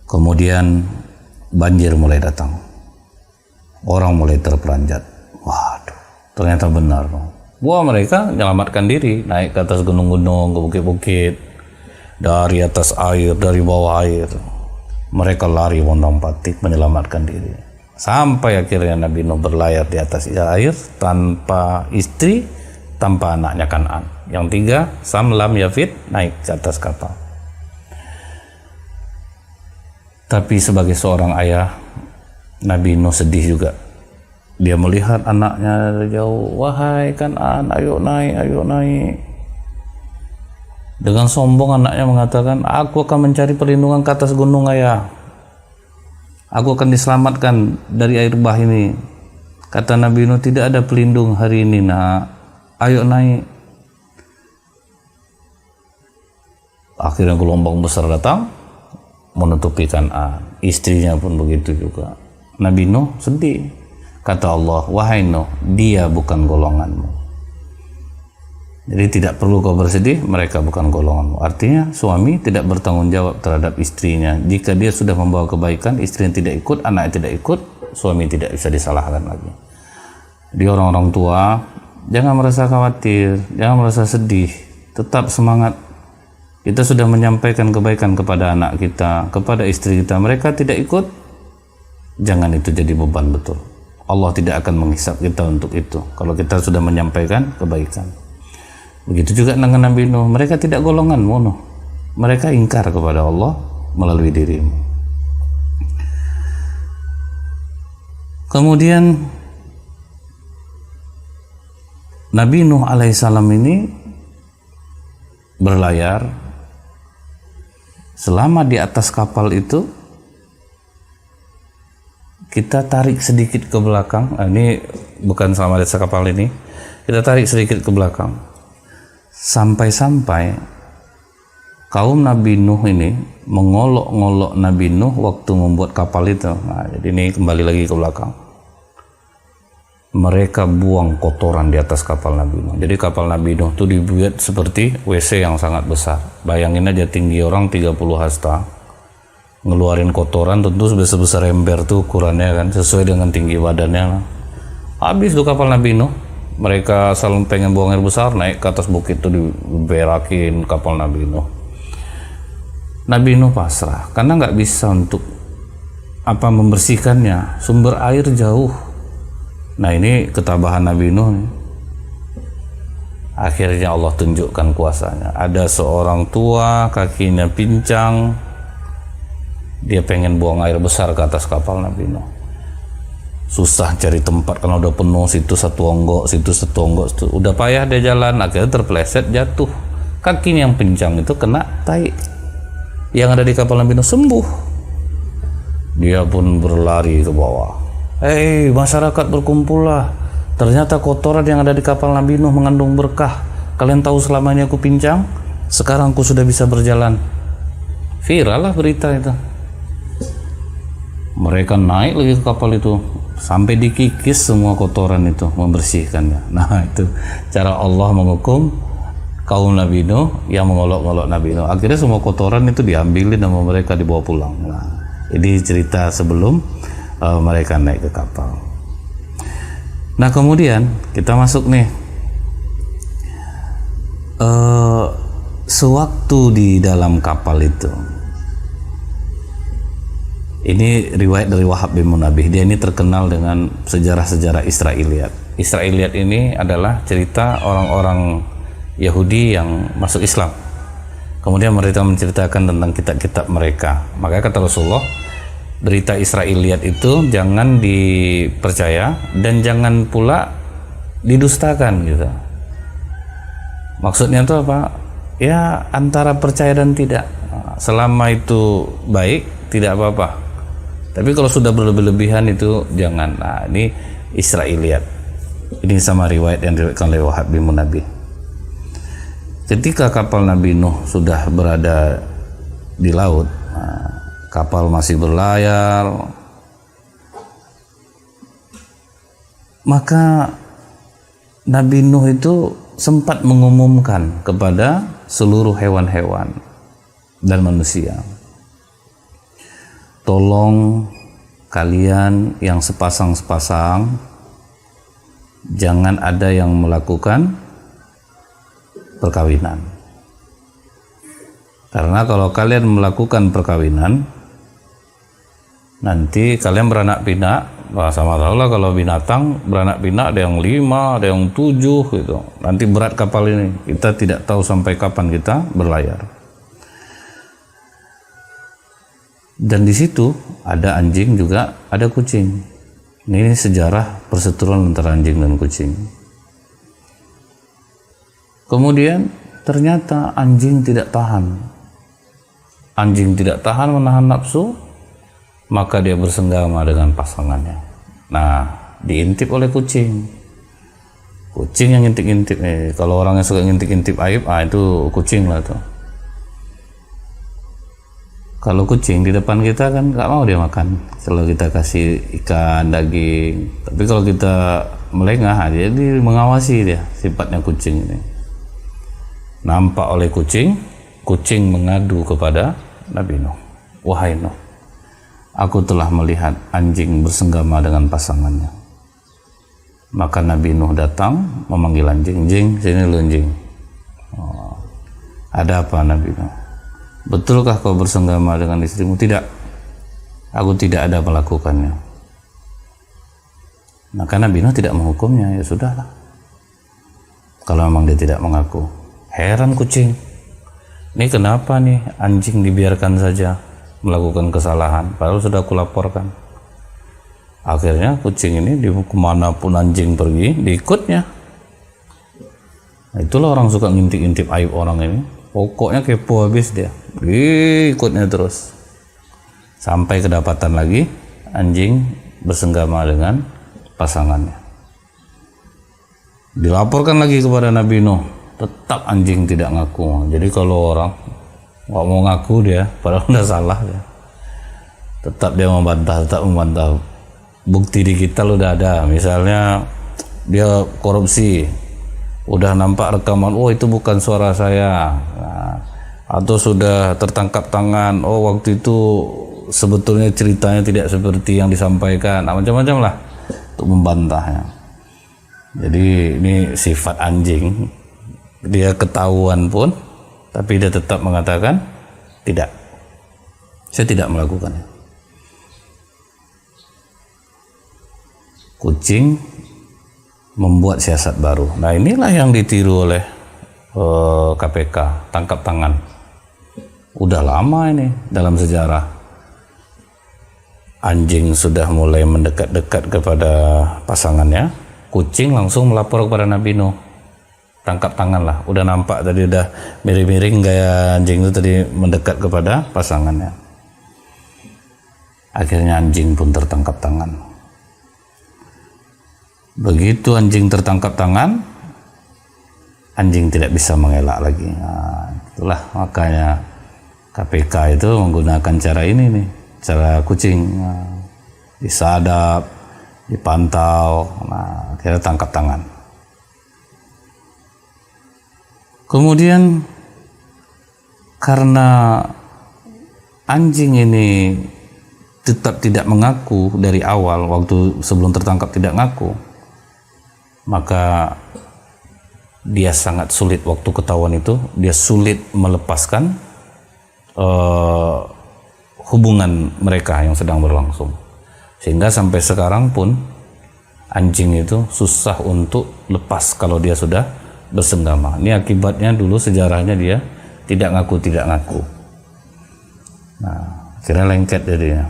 Kemudian banjir mulai datang. Orang mulai terperanjat. Waduh, ternyata benar. Wah, mereka menyelamatkan diri, naik ke atas gunung-gunung, ke bukit-bukit, dari atas air, dari bawah air. Mereka lari mondong-pandik menyelamatkan diri. Sampai akhirnya Nabi Nuh berlayar di atas air tanpa istri, tanpa anaknya Kan'an. Yang tiga, Sam, Lam, Yafid naik ke atas kapal. Tapi sebagai seorang ayah, Nabi Nuh sedih juga. Dia melihat anaknya dari jauh, wahai Kan'an, ayo naik, ayo naik. Dengan sombong anaknya mengatakan, aku akan mencari perlindungan ke atas gunung ayah. Aku akan diselamatkan dari air bah ini. Kata Nabi Nuh, tidak ada pelindung hari ini nak, ayo naik. Akhirnya gelombang besar datang menutupi Kan'an. Istrinya pun begitu juga. Nabi Nuh sedih. Kata Allah, wahai Nuh, dia bukan golonganmu. Jadi tidak perlu kau bersedih, mereka bukan golonganmu. Artinya suami tidak bertanggung jawab terhadap istrinya. Jika dia sudah membawa kebaikan, istrinya tidak ikut, anaknya tidak ikut, suami tidak bisa disalahkan lagi. Di orang-orang tua, jangan merasa khawatir, jangan merasa sedih, tetap semangat. Kita sudah menyampaikan kebaikan kepada anak kita, kepada istri kita, mereka tidak ikut, jangan itu jadi beban betul. Allah tidak akan menghisap kita untuk itu kalau kita sudah menyampaikan kebaikan. Begitu juga dengan Nabi Nuh, mereka tidak golonganmu Nuh. Mereka ingkar kepada Allah melalui dirimu. Kemudian Nabi Nuh alaihissalam ini berlayar. Selama di atas kapal itu kita tarik sedikit ke belakang. Ini bukan selama di atas kapal ini, kita tarik sedikit ke belakang sampai-sampai kaum Nabi Nuh ini mengolok-ngolok Nabi Nuh waktu membuat kapal itu. Nah, jadi ini kembali lagi ke belakang. Mereka buang kotoran di atas kapal Nabi Nuh. Jadi kapal Nabi Nuh itu dibuat seperti WC yang sangat besar. Bayangin aja tinggi orang 30 hasta. Ngeluarin kotoran tentu sebesar ember tuh ukurannya kan, sesuai dengan tinggi badannya. Habis tuh kapal Nabi Nuh. Mereka selalu pengen buang air besar, naik ke atas bukit tuh diberakin kapal Nabi Nuh. Nabi Nuh pasrah karena nggak bisa untuk membersihkannya. Sumber air jauh. Nah ini ketabahan Nabi Nuh nih. Akhirnya Allah tunjukkan kuasanya. Ada seorang tua kakinya pincang, dia pengen buang air besar ke atas kapal Nabi Nuh. Susah cari tempat karena udah penuh, situ satu onggok, situ satu onggok, situ. Udah payah dia jalan, akhirnya terpeleset jatuh. Kakinya yang pincang itu kena tai. Yang ada di kapal Nabi Nuh sembuh. Dia pun berlari ke bawah. Hei masyarakat, berkumpullah. Ternyata kotoran yang ada di kapal Nabi Nuh mengandung berkah. Kalian tahu selama ini aku pincang, sekarang aku sudah bisa berjalan. Viral lah berita itu. Mereka naik lagi ke kapal itu sampai dikikis semua kotoran itu, membersihkannya. Nah itu cara Allah menghukum kaum Nabi Nuh yang mengolok-olok Nabi Nuh. Akhirnya semua kotoran itu diambilin sama mereka, dibawa pulang. Nah ini cerita sebelum mereka naik ke kapal. Nah kemudian kita masuk nih, sewaktu di dalam kapal itu. Ini riwayat dari Wahab bin Munabih. Dia ini terkenal dengan sejarah-sejarah Israiliyat. Israiliyat ini adalah cerita orang-orang Yahudi yang masuk Islam. Kemudian mereka menceritakan tentang kitab-kitab mereka. Makanya kata Rasulullah, berita Israiliyat itu jangan dipercaya dan jangan pula didustakan gitu. Maksudnya itu apa? Ya antara percaya dan tidak. Selama itu baik, tidak apa-apa. Tapi kalau sudah berlebih-lebihan itu jangan. Nah ini Israiliyat. Ini sama riwayat yang diriwayatkan oleh Wahab bin Munabih. Ketika kapal Nabi Nuh sudah berada di laut, kapal masih berlayar, maka Nabi Nuh itu sempat mengumumkan kepada seluruh hewan-hewan dan manusia, tolong kalian yang sepasang-sepasang jangan ada yang melakukan perkawinan. Karena kalau kalian melakukan perkawinan, nanti kalian beranak pinak. Wah, sama tahu lah kalau binatang beranak pinak, ada yang 5, ada yang 7 gitu. Nanti berat kapal ini, kita tidak tahu sampai kapan kita berlayar. Dan di situ ada anjing juga ada kucing. Ini sejarah perseteruan antara anjing dan kucing. Kemudian ternyata anjing tidak tahan. Anjing tidak tahan menahan nafsu, maka dia bersenggama dengan pasangannya. Nah, diintip oleh kucing. Kucing yang ngintip-ngintip. Kalau orang yang suka ngintip-ngintip aib, itu kucing lah tuh. Kalau kucing di depan kita kan nggak mau dia makan. Kalau kita kasih ikan, daging. Tapi kalau kita melengah, dia mengawasi dia. Sifatnya kucing ini. Nampak oleh kucing, kucing mengadu kepada Nabi Nuh. Wahai Nuh, aku telah melihat anjing bersenggama dengan pasangannya. Maka Nabi Nuh datang memanggil anjing. Anjing, sini lu anjing. Ada apa Nabi Nuh? Betulkah kau bersenggama dengan istrimu? Tidak, aku tidak ada melakukannya. Maka Nabi Nuh tidak menghukumnya. Ya sudahlah, kalau memang dia tidak mengaku. Heran kucing, ini kenapa nih anjing dibiarkan saja melakukan kesalahan, padahal sudah aku laporkan. Akhirnya kucing ini kemanapun anjing pergi, diikutnya. Nah, itulah orang suka ngintip-ngintip aib orang ini. Pokoknya kepo habis dia, ikutnya terus sampai kedapatan lagi anjing bersenggama dengan pasangannya. Dilaporkan lagi kepada Nabi Nuh, tetap anjing tidak ngaku. Jadi kalau orang nggak mau ngaku dia, padahal udah salah dia, tetap dia membantah. Bukti digital udah ada, misalnya dia korupsi, udah nampak rekaman, oh itu bukan suara saya. Nah, atau sudah tertangkap tangan, oh waktu itu sebetulnya ceritanya tidak seperti yang disampaikan. Nah, macam-macam lah untuk membantahnya. Jadi ini sifat anjing, dia ketahuan pun tapi dia tetap mengatakan tidak, saya tidak melakukannya. Kucing membuat siasat baru. Nah, inilah yang ditiru oleh KPK, tangkap tangan. Udah lama ini dalam sejarah. Anjing sudah mulai mendekat-dekat kepada pasangannya, kucing langsung melapor kepada Nabi Nuh. Tangkap tangan lah. Udah nampak tadi, udah miring-miring gaya anjing itu tadi mendekat kepada pasangannya. Akhirnya anjing pun tertangkap tangan. Begitu anjing tertangkap tangan, anjing tidak bisa mengelak lagi. Nah, itulah makanya KPK itu menggunakan cara ini nih, cara kucing. Nah, disadap, dipantau, nah akhirnya tangkap tangan. Kemudian karena anjing ini tetap tidak mengaku dari awal, waktu sebelum tertangkap tidak ngaku, maka dia sangat sulit waktu ketahuan itu, dia sulit melepaskan hubungan mereka yang sedang berlangsung. Sehingga sampai sekarang pun anjing itu susah untuk lepas kalau dia sudah bersenggama. Ini akibatnya dulu sejarahnya dia tidak ngaku. Nah, akhirnya lengket jadinya.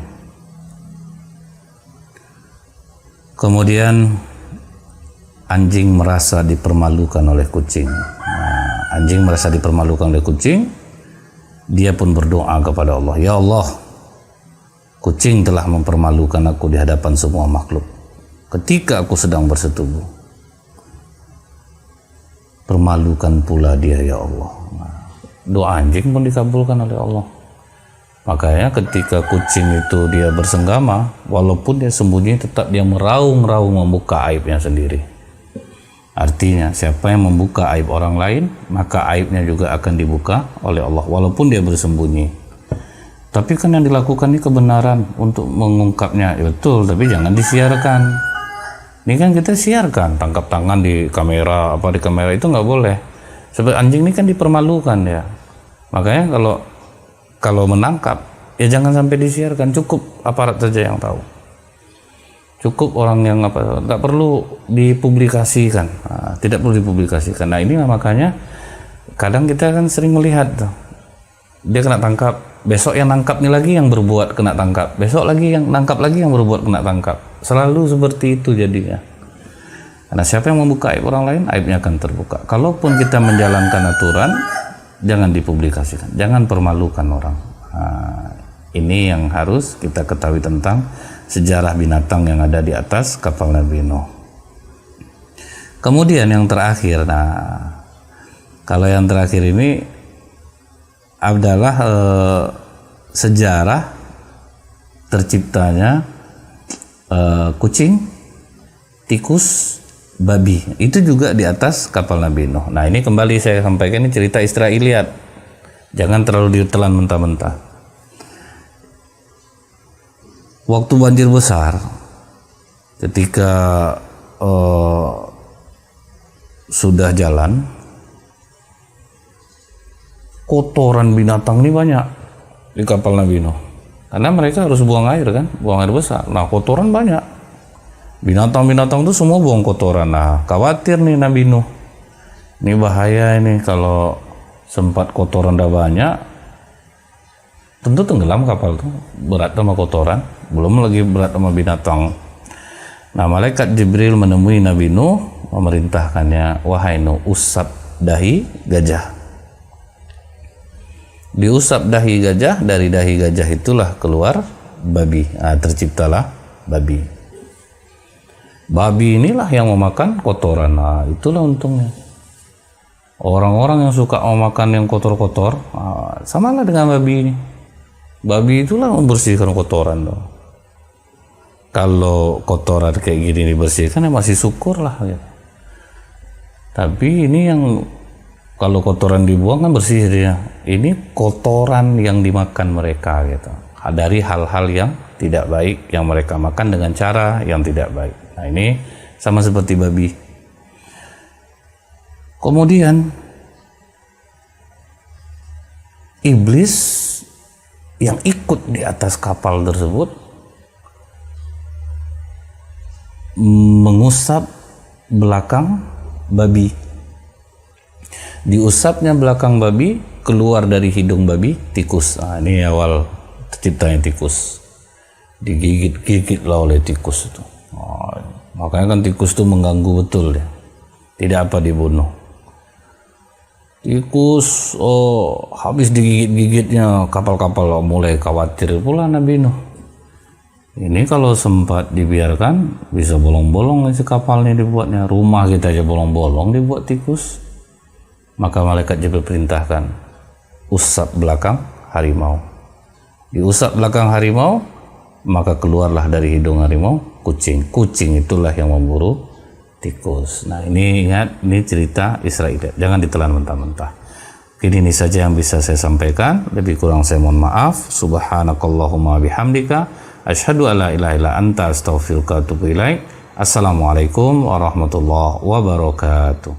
Kemudian anjing merasa dipermalukan oleh kucing. Nah, anjing merasa dipermalukan oleh kucing, dia pun berdoa kepada Allah, ya Allah, kucing telah mempermalukan aku di hadapan semua makhluk ketika aku sedang bersetubuh. Permalukan pula dia ya Allah. Nah, doa anjing pun dikabulkan oleh Allah. Makanya ketika kucing itu dia bersenggama, walaupun dia sembunyi, tetap dia meraung-raung membuka aibnya sendiri. Artinya siapa yang membuka aib orang lain, maka aibnya juga akan dibuka oleh Allah walaupun dia bersembunyi. Tapi kan yang dilakukan ini kebenaran untuk mengungkapnya, ya betul, tapi jangan disiarkan. Ini kan kita siarkan, tangkap tangan di kamera, apa di kamera itu nggak boleh. Sebab anjing ini kan dipermalukan ya. Makanya kalau menangkap, ya jangan sampai disiarkan, cukup aparat saja yang tahu. Cukup orang yang nggak perlu dipublikasikan, tidak perlu dipublikasikan. Nah ini makanya kadang kita kan sering melihat tuh, dia kena tangkap, besok yang nangkap ini lagi yang berbuat kena tangkap, besok lagi yang nangkap lagi yang berbuat kena tangkap. Selalu seperti itu jadinya. Karena siapa yang membuka aib orang lain, aibnya akan terbuka. Kalaupun kita menjalankan aturan, jangan dipublikasikan, jangan permalukan orang. Ini yang harus kita ketahui tentang sejarah binatang yang ada di atas kapal Nabi Nuh. Kemudian yang terakhir, kalau yang terakhir ini adalah sejarah terciptanya kucing, tikus, babi. Itu juga di atas kapal Nabi Nuh. Nah ini kembali saya sampaikan, ini cerita Israiliyat, jangan terlalu ditelan mentah-mentah. Waktu banjir besar, ketika sudah jalan, kotoran binatang ini banyak di kapal Nabi Nuh. Karena mereka harus buang air kan, buang air besar. Nah kotoran banyak. Binatang-binatang itu semua buang kotoran. Nah khawatir nih Nabi Nuh. Ini bahaya ini kalau sempat kotoran udah banyak. Tentu tenggelam kapal tuh, berat sama kotoran, belum lagi berat sama binatang. Nah malaikat Jibril menemui Nabi Nuh, memerintahkannya, wahai Nuh, usap dahi gajah. Diusap dahi gajah, dari dahi gajah itulah keluar babi. Terciptalah babi. Babi inilah yang memakan kotoran. Nah itulah untungnya. Orang-orang yang suka memakan yang kotor-kotor, samalah dengan babi ini. Babi itulah membersihkan kotoran dong. Kalau kotoran kayak gini dibersihkan ya masih syukur lah gitu. Tapi ini yang kalau kotoran dibuang kan bersih dia. Ini kotoran yang dimakan mereka gitu. Dari hal-hal yang tidak baik yang mereka makan dengan cara yang tidak baik. Nah ini sama seperti babi. Kemudian iblis yang ikut di atas kapal tersebut mengusap belakang babi. Diusapnya belakang babi, keluar dari hidung babi tikus. Ini awal terciptanya tikus. Digigit-gigit lah oleh tikus itu. Makanya kan tikus itu mengganggu betul ya. Tidak apa dibunuh. Tikus habis digigit-gigitnya kapal-kapal mulai khawatir pula Nabi Nuh. Ini kalau sempat dibiarkan bisa bolong-bolong si kapalnya dibuatnya. Rumah kita aja bolong-bolong dibuat tikus. Maka malaikat Jibril perintahkan, usap belakang harimau. Diusap belakang harimau, maka keluarlah dari hidung harimau kucing. Kucing itulah yang memburu tikus. Nah ini ingat, ini cerita Israel, jangan ditelan mentah-mentah. Ini saja yang bisa saya sampaikan, lebih kurang saya mohon maaf. Subhanakallahumma bihamdika asyhadu alla ilaha illa anta astaghfiruka wa atubu ilaik. Assalamualaikum warahmatullahi wabarakatuh.